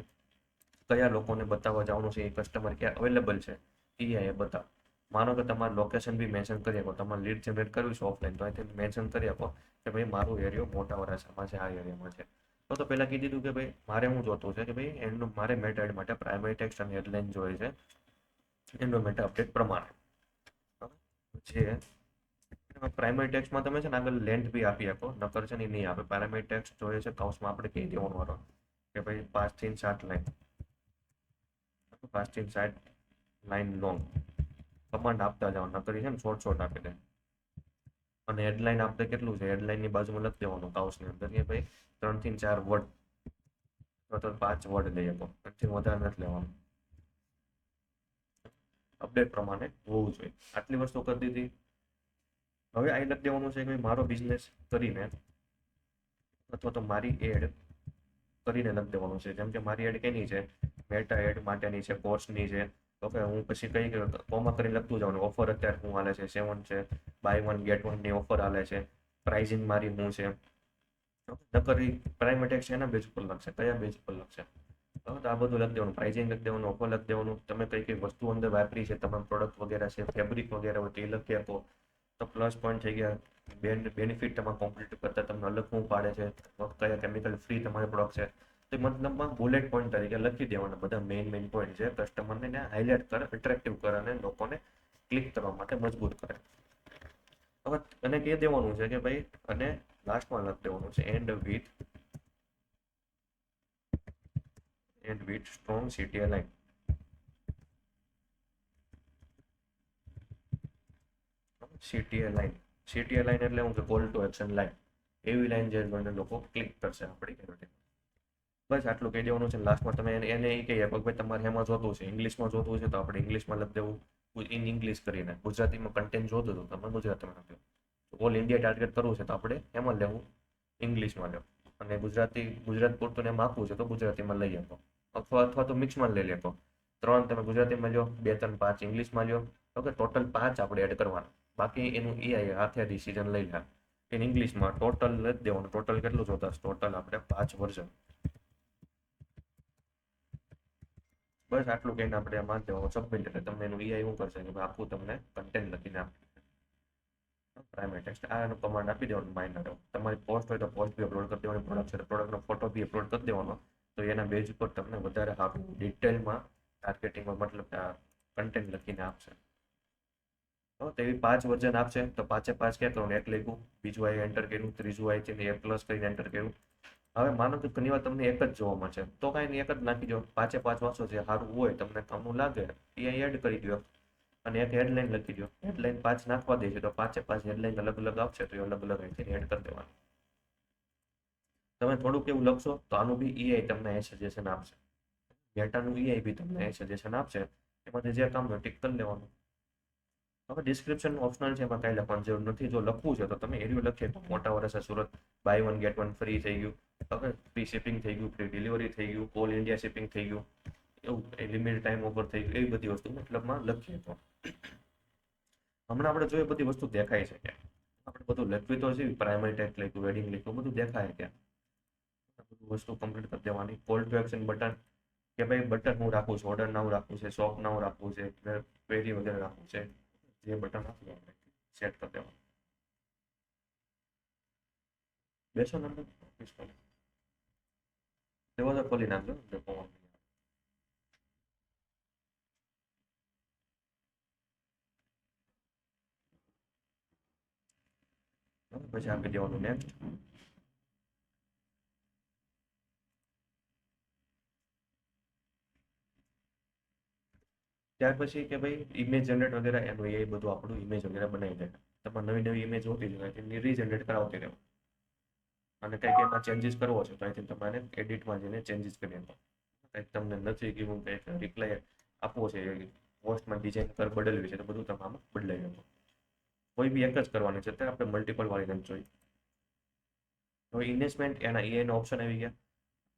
કયા લોકોને બતાવવા જવાનું છે, એ કસ્ટમર ક્યાં અવેલેબલ છે એ બતાવો. માનો કે તમારે લોકેશન બી મેન્શન કરી આપો, તમારે લીડ જનરેટ કરવી છે ઓફલાઈન, તો અહીંથી મેન્શન કરી આપો કે ભાઈ મારું એરિયો મોટા વરાછામાં છે, આ એરિયામાં છે. તો પહેલાં કીધું કે ભાઈ મારે શું જોતું છે કે ભાઈ મારે મેટા એડ માટે પ્રાઇમરી ટેક્સ્ટ અને હેડલાઇન જોઈએ છે. એન્વાયરમેન્ટ અપડેટ પ્રમાણે. જે પ્રાઇમરી ટેક્સમાં તમે છે ને આગળ લેન્થ બી આપી શકો, નકર છે ને એ નહીં આપે. પ્રાઇમરી ટેક્સ જોઈએ છે કૌંસમાં આપણે કહી દેવાનું વારો કે ભાઈ 5 થી 7 લાઈન, 5 થી 7 લાઈન લોંગ કમાન્ડ આપતા જાઓ, નકર છે ને શોર્ટ આપી દે. અને હેડલાઇન આપણે કેટલું છે, હેડલાઇનની બાજુમાં લખી દેવાનું કાઉસની અંદર કે ભાઈ 3 થી 4 વર્ડ અથવા તો 5 વર્ડ લઈ શકો, પછી વધારે નથી લેવાનું. અપડેટ પ્રમાણે હોવું જોઈએ. આટલી વસ્તુ કરી દીધી. હવે આ લખી દેવાનું છે કે મારો બિઝનેસ કરીને અથવા તો મારી એડ કરીને લખી દેવાનું છે. જેમ કે મારી એડ કેની છે, મેટા એડ માટેની છે, કોર્સની છે. ઓકે, હું પછી કઈ કોમા કરીને લખતું જવાનું. ઓફર અત્યારે શું હાલે છે, 7 છે, બાય 1 ગેટ 1 ની ઓફર હાલે છે, પ્રાઇઝિંગ મારી શું છે. નકર પ્રાઇમરી ટેક્સ એના બેઝ ઉપર લખશે, કયા બેઝ ઉપર લખશે. તો આ બધું લખી દેવાનું, પ્રાઇઝિંગ લખી દેવાનું, ઓફર લખી દેવાનું, તમે કઈ કઈ વસ્તુ અંદર વાપરી છે, તમામ પ્રોડક્ટ વગેરે છે, ફેબ્રિક વગેરે હોય તે લખી આપો. તો પ્લસ પોઈન્ટ થઈ ગયા. બેનિફિટ તમારે કોમ્પિટિટિવ કરતા તમને અલગ શું પાડે છે, કયા કેમિકલ ફ્રી તમારી પ્રોડક્ટ છે, તો મતલબમાં બુલેટ પોઈન્ટ તરીકે લખી દેવાના બધા મેઇન પોઈન્ટ છે. કસ્ટમરને હાઇલાઇટ કરે, એટ્રેક્ટિવ કરે અને લોકોને ક્લિક કરવા માટે મજબૂત કરે. હવે અને કહી દેવાનું છે કે ભાઈ, અને લાસ્ટમાં લખી દેવાનું છે and with strong CTA line. CTA line એટલે હું કે કોલ ટુ એક્શન લાઇન. એવી લાઈન જે લોકો ક્લિક કરશે આપણી એડવર્ટાઇઝ. બસ આટલું કહી દેવાનું છે. લાસ્ટમાં તમે એને એ કહીએ કે ભાઈ તમારે એમાં જોતું છે, ઇંગ્લિશમાં જોતું છે તો આપણે ઇંગ્લિશમાં લખી દેવું, ઇન ઇંગ્લિશ કરીને. ગુજરાતીમાં કન્ટેન્ટ જોતું હતું તમે ગુજરાતીમાં લખી દેવું. ઓલ ઇન્ડિયા ટાર્ગેટ કરવું છે તો આપણે એમાં લેવું, ઇંગ્લિશમાં લેવું. અને ગુજરાત પૂરતું એમ આપવું છે તો ગુજરાતીમાં લઈ આપો, અથવા તો મિક્સમાં લઈ લેતો. 3 તમે ગુજરાતીમાં લો, 2 3 5 ઇંગ્લિશમાં લો. ઓકે, ટોટલ 5 આપણે એડ કરવાના. બાકી એનું EI હાથે ડિસિઝન લઈ લે. ઇન ઇંગ્લિશમાં ટોટલ લખી દેવાનું. ટોટલ કેટલું જોતા? ટોટલ આપણે 5 વર્ઝન. બસ આટલું કહીને આપણે આમાં દેવાનું સબમિટ. એટલે તમને એનું EI શું કરશે કે આખું તમને કન્ટેન્ટ લખીને આપે. પ્રાઇમરી ટેક્સ્ટ આનો કમાન્ડ આપી દેવાનું માઇનર. તમારી પોસ્ટ હોય તો પોસ્ટ બી અપલોડ કરી દેવાની, પ્રોડક્ટ છે તો પ્રોડક્ટનો ફોટો બી અપલોડ કરી દેવાનો. તો એના બેઝ ઉપર તમને વધારે સારું ડિટેલમાં ટાર્ગેટિંગમાં મતલબ કન્ટેન્ટ લખીને આપશે. તો એવી 5 વર્ઝન આપશે તો 5 ક્યાં કરવાનું? એક લખ્યું, બીજું અહીં એન્ટર કર્યું, ત્રીજું અહીં છે એ પ્લસ કરીને એન્ટર કર્યું. હવે માનો કે ઘણી વાર તમને એક જ જોવા મળશે તો કાંઈ નહીં, એક જ નાખી દો. 5 વાંચો છે, સારું હોય તમને કામનું લાગે એ એડ કરી દો. અને એક હેડલાઇન લખી દો. હેડલાઇન 5 નાખવા દે છે તો 5 હેડલાઇન અલગ અલગ આવશે તો એ અલગ અલગ અહીંથી એડ કરી દેવાનું. તમે થોડુંક એવું લખશો તો આનું બી EI તમને એ સજેશન આપશે. ડેટાનું EI બી તમને એ સજેશન આપશે. એમાંથી જે કામ હોય ટીક કરી લેવાનું. હવે ડિસ્ક્રિપ્શન ઓપ્શનલ છે, એમાં કાંઈ લખવાની જરૂર નથી. જો લખવું છે તો તમે એરિયો લખીએ તો મોટા વર્ષે સુરત બાય 1 ગેટ 1 ફ્રી થઈ ગયું. હવે ફ્રી શિપિંગ થઈ ગયું, ફ્રી ડિલિવરી થઈ ગયું, ઓલ ઇન્ડિયા શિપિંગ થઈ ગયું, એવું લિમિટેડ ટાઈમ ઓફર થઈ ગયું, એવી બધી વસ્તુ મતલબમાં લખીએ તો હમણાં આપણે જોઈએ બધી વસ્તુ દેખાય છે કે આપણે બધું લખવી તો છે. પ્રાઇમરી ટેક્સ્ટ લખ્યું, વેડિંગ લખ્યું, બધું દેખાય કે બધું વસ્તુ કમ્પ્લીટ કરી દેવાની. કોલ ટુ એક્શન બટન કે ભાઈ બટન હું રાખું છું, ઓર્ડર ના હું રાખવું છે, શોપ ના હું રાખવું છે, ક્વેરી વગેરે રાખવું છે, જે બટન આપવું આપણે સેટ કરી દેવાનું. બેસો નંબર તેવો તો ખોલી નાખજો. પછી આપી દેવાનું નેક્સ્ટ. ત્યાર પછી કે ભાઈ ઇમેજ જનરેટ વગેરે એનું એ બધું આપણું ઇમેજ વગેરે બનાવી દે. તમારે નવી ઇમેજ હોતી હોય એની રીજનરેટ કરાવતી રહેવું. અને કંઈક એમાં ચેન્જીસ કરવો છે તો અહીંથી તમારે એડિટમાં જઈને ચેન્જીસ કરી આપો. કંઈક તમને નથી કે હું કંઈક રિપ્લાય આપવો છે, પોસ્ટમાં ડિઝાઇન બદલવી છે તો બધું તમે આમાં બદલાઈ આપો. કોઈ બી એક જ કરવાની છે અત્યારે આપણે મલ્ટિપલ વાળી નથી જોઈ. હવે ઇન્વેસ્ટમેન્ટ એના EI નો ઓપ્શન આવી ગયા.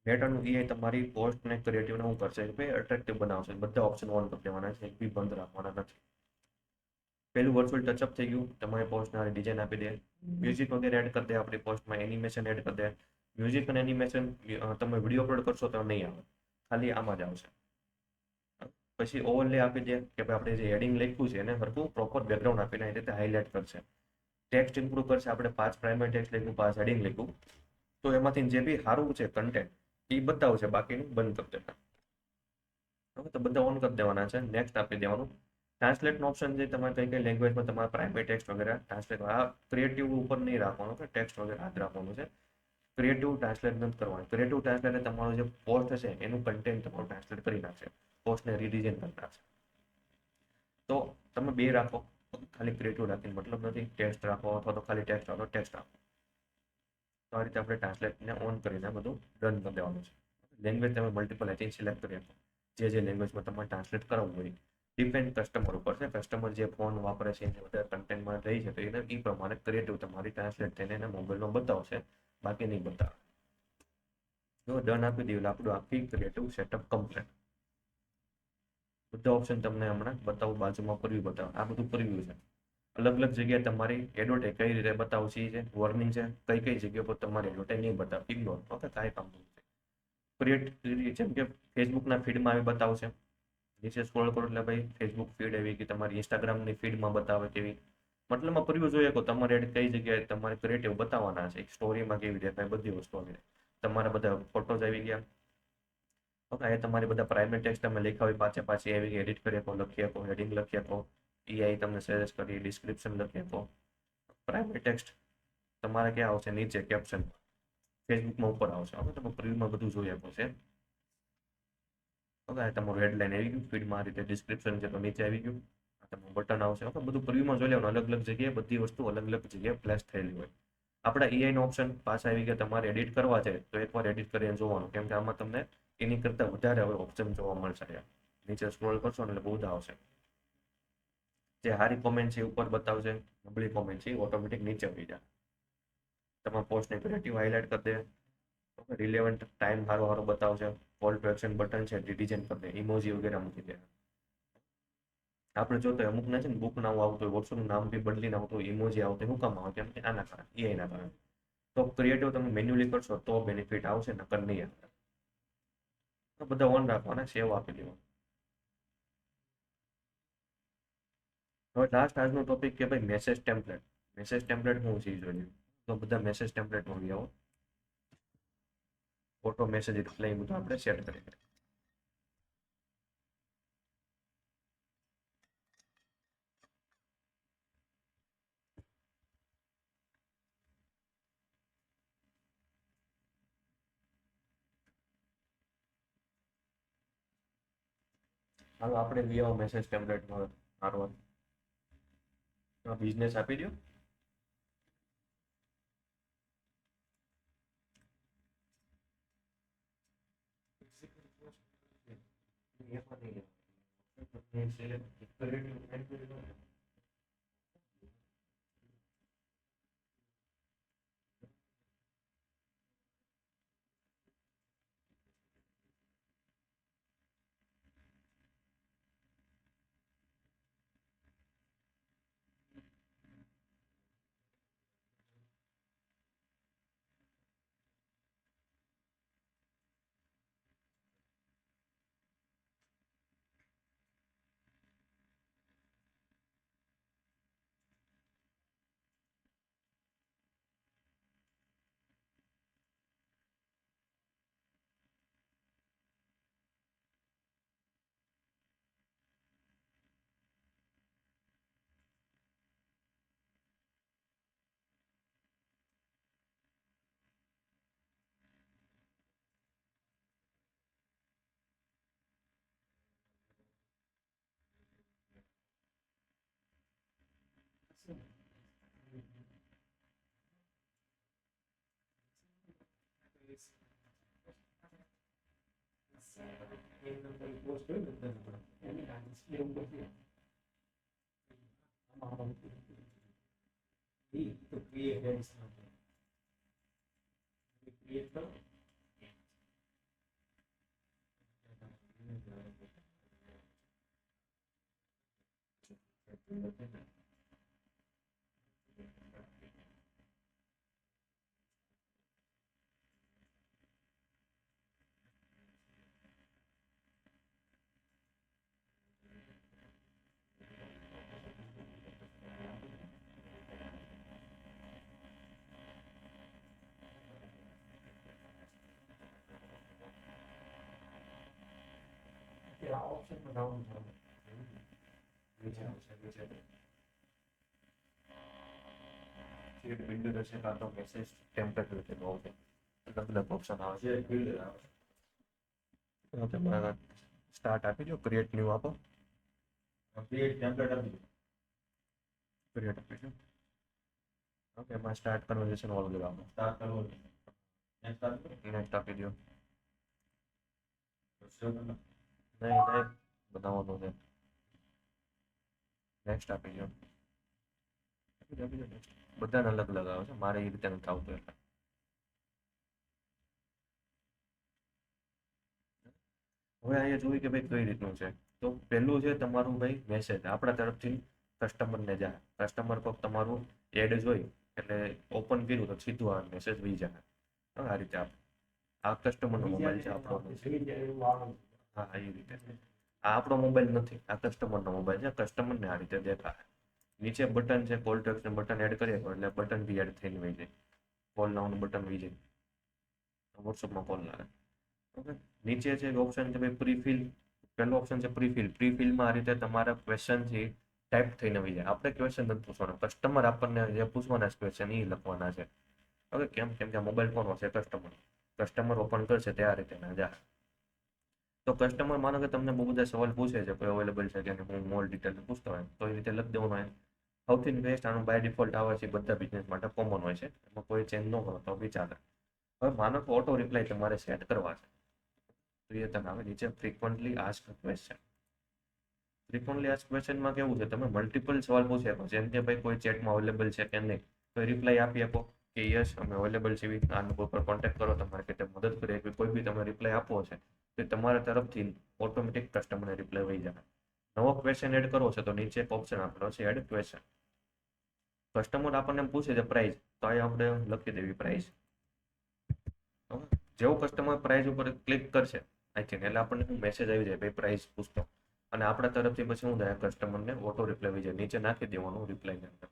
ડેટાનું EI તમારી પોસ્ટને ક્રિએટિવને શું કરશે કે ભાઈ એટ્રેક્ટિવ બનાવશે. બધા ઓપ્શન ઓન કરી દેવાના છે, એક બી બંધ રાખવાના નથી. પેલું વર્ચ્યુઅલ ટચઅપ થઈ ગયું. તમારી પોસ્ટને ડિઝાઇન આપી દે, મ્યુઝિક વગેરે એડ કરી દે, આપણી પોસ્ટમાં એનિમેશન એડ કરી દે. મ્યુઝિક અને એનિમેશન તમે વિડીયો અપલોડ કરશો તો નહીં આવે, ખાલી આમાં જ આવશે. પછી ઓવરલે આપી દે કે ભાઈ આપણે જે હેડિંગ લખ્યું છે એને હરખું પ્રોપર બેકગ્રાઉન્ડ આપીને એ રીતે હાઇલાઇટ કરશે. ટેક્સ્ટ ઇમ્પ્રૂવ કરશે. આપણે 5 પ્રાઇમરી ટેક્સ્ટ લખ્યું, 5 હેડિંગ લખ્યું તો એમાંથી જે બી સારું છે કન્ટેન્ટ એ બતાવશે, બાકીનું બંધ કરી દેતા. હવે તો બધા ઓન કરી દેવાના છે, નેક્સ્ટ આપી દેવાનું. ટ્રાન્સલેટનો ઓપ્શન છે, તમારે કઈ કઈ લેંગ્વેજમાં તમારે પ્રાઇમરી ટેક્સ્ટ વગેરે ટ્રાન્સલેટ, આ ક્રિએટિવ ઉપર નહીં રાખવાનું કે ટેક્સ્ટ વગેરે હાથ રાખવાનું છે. ક્રિએટિવ ટ્રાન્સલેટ નથી કરવાનું. ક્રિએટિવ ટ્રાન્સલેટ તમારું જે પોસ્ટ હશે એનું કન્ટેન્ટ તમારું ટ્રાન્સલેટ કરી નાખશે, પોસ્ટને રીડિઝાઇન કરી નાખશે. તો તમે બે રાખો, ખાલી ક્રિએટિવ રાખીને મતલબ નથી. ટેક્સ્ટ રાખો અથવા તો ખાલી ટેક્સ્ટ રાખો, ટેક્સ્ટ રાખો. તો આ રીતે આપણે ટ્રાન્સલેટને ઓન કરીને બધું રન કરી દેવાનું છે. લેંગ્વેજ તમે મલ્ટિપલ અહીંથી સિલેક્ટ કરી આપો, જે લેંગ્વેજમાં તમારે ટ્રાન્સલેટ કરાવવું હોય. ડિપેન્ડ કસ્ટમર ઉપર છે, કસ્ટમર જે ફોન વાપરે છે એને વધારે કન્ટેન્ટમાં રહી છે તો એને એ પ્રમાણે ક્રિએટિવ તમારી ટ્રાન્સલેટ થઈને એને મોબાઈલમાં બતાવશે, બાકી નહીં બતાવે. જો ડન આપી દઈએ એટલે આપણું આખી ક્રિએટિવ સેટઅપ કમ્પ્લીટ. બધા ઓપ્શન તમને હમણાં બતાવું, બાજુમાં પ્રિવ્યુ બતાવો. આ બધું પ્રિવ્યુ છે. અલગ અલગ જગ્યાએ તમારી એડવર્ટાઈઝ કઈ રીતે બતાવશે છે, વોર્નિંગ છે, કઈ કઈ જગ્યા પર તમારી એડવર્ટાઈઝ નહીં બતાવે, ઇગ્નોર. ઓકે, કાંઈ કામ નહીં. ક્રિએટ, જેમ કે ફેસબુકના ફીડમાં આવી બતાવશે, નીચે સ્ક્રોલ કરો એટલે ભાઈ ફેસબુક ફીડ એવી કે તમારી ઇન્સ્ટાગ્રામની ફીડમાં બતાવે કેવી. મતલબમાં પ્રિવ્યુ જોઈએ કે તમારે કઈ જગ્યાએ તમારે ક્રિએટિવ બતાવવાના છે, સ્ટોરીમાં કેવી દેખાય, બધી વસ્તુ આવી. તમારા બધા ફોટોઝ આવી ગયા. ઓકે, એ તમારી બધા પ્રાઇમરી ટેક્સ્ટ તમે લખ્યા હોય પાછે પાછી આવી ગઈ, એડિટ કરી આપો, લખી આપો, હેડિંગ લખી આપો, એઆઈ તમને સજેસ્ટ કરી, ડિસ્ક્રિપ્શન લખી આપો. પ્રાઇમરી ટેક્સ્ટ તમારે ક્યાં આવશે? નીચે કેપ્શન ફેસબુકમાં ઉપર આવશે. હવે તમે પ્રિવ્યુમાં બધું જોઈ આપો છે. ઓકે, તમારું હેડલાઇન આવી ગયું, ફીડમાં આ રીતે ડિસ્ક્રિપ્શન છે તો નીચે આવી ગયું. તમારું બટન આવશે. ઓકે, બધું પ્રિવ્યુમાં જોઈ લેવાનું. અલગ અલગ જગ્યાએ બધી વસ્તુ અલગ અલગ જગ્યાએ પ્લેસ થયેલી હોય. આપણા એઆઈનો ઓપ્શન પાછા આવી ગયા. તમારે એડિટ કરવા છે તો એકવાર એડિટ કરીને જોવાનું, કેમ કે આમાં તમને એની કરતાં વધારે હવે ઓપ્શન જોવા મળશે. નીચે સ્ક્રોલ કરશો ને એટલે બહુ બધા આવશે. જે સારી કોમેન્ટ છે એ ઉપર બતાવશે, નબળી કોમેન્ટ છે એ ઓટોમેટિક નીચે આવી જાય. તમારા પોસ્ટને ક્રિએટિવ હાઇલાઇટ કરી દે. રિલેવન્ટ ટાઈમ સારો સારો બતાવશે. કોલ ટુ એક્શન બટન છે ડિઝાઇન કરી દે, ઇમોજી વગેરે મૂકી દે. આપણે જોતો અમુક ના છે ને બુક નામ આવતું હોય, વોટ્સઅપનું નામ બી બદલીને આવતું હોય, ઇમોજી આવતું હોય. શું કામ આવે? કેમ કે આના કારણે, એઆઈના કારણે. તો ક્રિએટિવ તમે મેન્યુઅલી કરશો તો બેનિફિટ આવશે, નકર નહીં આવે. તો બધા ઓન રાખવાના, સેવ આપી દેવાનું. હવે લાસ્ટ આજનો ટોપિક કે ભાઈ મેસેજ ટેમ્પલેટ. મેસેજ ટેમ્પલેટ શું છે જોઈએ. તો બધા મેસેજ ટેમ્પલેટમાં આવી આવો. ઓટો મેસેજ રિપ્લાય બધું આપણે સેટ કરી દઈએ. હાલો આપણે લઈ આવો મેસેજ ટેમ્પલેટમાં મારવા. બિઝનેસ આપી દો. પોસ્ટ હોય બધા એની ડિસ્પ્લે ઉપરથી આમાં તો ક્રિએટ એડ્સ માટે ક્રિએટ કરો. ઓપ્શનમાં જવાનું છે. નીચે આવશે નીચે ચેટ બિલ્ડર હશે કાં તો મેસેજ ટેમ્પલેટ લખેલું આવશે અલગ અલગ ઓપ્શન આવે જે બિલ્ડર આવે છે તમારા સ્ટાર્ટ આપી દો ક્રિએટ ન્યૂ આપો ક્રિએટ ટેમ્પલેટ આપી દો. ક્રિએટ આપી દો ઓકે એમાં સ્ટાર્ટ કન્વર્ઝેશન વાળું દેવા આપો સ્ટાર્ટ કરવું છે. નેક્સ્ટ આપી દો. નેક્સ્ટ આપી દો સેવ કરો. નહીં બનાવવાનું છે નેક્સ્ટ આપી દો બધાને અલગ અલગ આવે છે મારે એ રીતે નથી આવતું એટલે હવે અહીંયા જોયું કે ભાઈ કઈ રીતનું છે તો પહેલું છે તમારું ભાઈ મેસેજ આપણા તરફથી કસ્ટમરને જાય કસ્ટમર કોક તમારું એડ જોઈ એટલે ઓપન કર્યું તો સીધું આ મેસેજ વી જાય હવે આ રીતે આ કસ્ટમરનો મોબાઈલ છે આપણો જોઈ જાય એવું આવે છે. હા એ રીતે આ આપણો મોબાઈલ નથી આ કસ્ટમરનો મોબાઈલ છે કસ્ટમરને આ રીતે દેખાય નીચે બટન છે કોલ ટેક્સનું બટન એડ કરીએ એટલે બટન બી એડ થઈને વહી જાય કોલ નાઉનું બટન વહી જાય વોટ્સઅપમાં કોલ લાગે ઓકે નીચે છે ઓપ્શન છે ભાઈ પ્રીફિલ પહેલો ઓપ્શન છે પ્રીફિલમાં આ રીતે તમારા ક્વેશ્ચન છે ટાઈપ થઈને વહી જાય આપણે ક્વેશ્ચન નથી પૂછવાના કસ્ટમર આપણને જે પૂછવાના ક્વેશ્ચન એ લખવાના છે ઓકે કેમ કે મોબાઈલ કોનો છે કસ્ટમર ઓપન કરશે તે આ રીતે ના જાય તો કસ્ટમર માનો કે તમને બહુ બધા સવાલ પૂછે છે કોઈ અવેલેબલ છે કે હું મોર ડિટેલ પૂછતો હોય તો એ રીતે લખી દેવાનું હોય સૌથી બેસ્ટ આનું બાય ડિફોલ્ટ આવે છે બધા બિઝનેસ માટે કોમન હોય છે એમાં કોઈ ચેન્જ ન કરો તો બી ચાલે હવે માનો કે ઓટો રિપ્લાય તમારે સેટ કરવા છે તો એ તમે આવે નીચે frequently ask question frequently ask ક્વેશ્ચનમાં કેવું છે તમે મલ્ટિપલ સવાલ પૂછી શકો જેમ કે ભાઈ કોઈ ચેટમાં અવેલેબલ છે કે નહીં તો રિપ્લાય આપી આપો કે યસ અમે અવેલેબલ છીએ આ નંબર પર કોન્ટેક્ટ કરો તમારે કે મદદ કરે કે કોઈ બી તમે રિપ્લાય આપવો છે તો તમારા તરફથી ઓટોમેટિક કસ્ટમરને રિપ્લાય વહી જાય નવો ક્વેશ્ચન એડ કરવો છે તો નીચે એક ઓપ્શન આપેલો છે એડ ક્વેશ્ચન કસ્ટમર આપણને પૂછે છે પ્રાઇસ તો અહીં આપણે લખી દેવી પ્રાઇસ જેવું કસ્ટમર પ્રાઇસ ઉપર ક્લિક કરશે આઈ થિંક એટલે આપણને મેસેજ આવી જાય ભાઈ પ્રાઇસ પૂછતો અને આપણા તરફથી પછી શું થાય કસ્ટમરને ઓટો રિપ્લાય આવી જાય નીચે નાખી દેવાનું રિપ્લાયની અંદર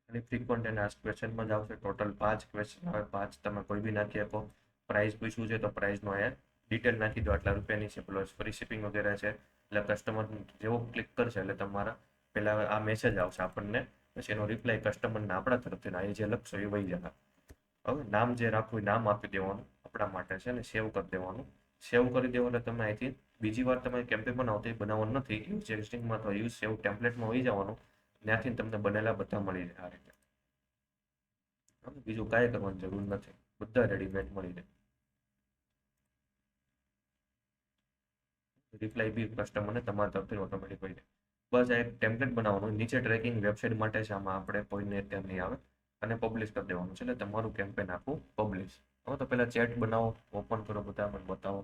ખાલી ફ્રીક્વન્ટ એન્ડ આસ્ક ક્વેશ્ચનમાં જ આવશે ટોટલ 5 ક્વેશ્ચન આવે 5 તમે કોઈ બી નાખી આપો પ્રાઇસ પૂછ્યું છે તો પ્રાઇસનો અહીંયા ડિટેલ નાખી દો આટલા રૂપિયાની છે પ્લસ ફ્રી શિપિંગ વગેરે છે એટલે કસ્ટમર જેવો ક્લિક કરશે એટલે તમારા પહેલા આ મેસેજ આવશે આપણને પછી એનો રિપ્લાય કસ્ટમરને આપણા તરફથી એ જે લખશો એ વહી જશે હવે નામ જે રાખવું એ નામ આપી દેવાનું આપણા માટે છે ને સેવ કરી દેવાનું સેવ કરી દેવો એટલે તમે અહીંથી બીજી વાર તમે કેમ્પેન બનાવતી બનાવવાનું નથી યુઝ એક્સટિંગમાં તો યુઝ સેવ ટેમ્પલેટમાં વહી જવાનું ત્યાંથી તમને બનેલા બધા મળી જાય આ રીતે બીજું કાંઈ કરવાની જરૂર નથી બધા રેડીમેડ મળી જાય રિપ્લાય બી કસ્ટમરને તમારા તરફથી ઓટોમેટિક મળી જાય બસ આ એક ટેમ્પલેટ બનાવવાનું નીચે ટ્રેકિંગ વેબસાઇટ માટે છે આમાં આપણે કોઈને ત્યાં નહીં આવે અને પબ્લિશ કરી દેવાનું છે એટલે તમારું કેમ્પેન આખું પબ્લિશ હવે તો પહેલાં ચેટ બનાવો ઓપન કરો બધા મને બતાવો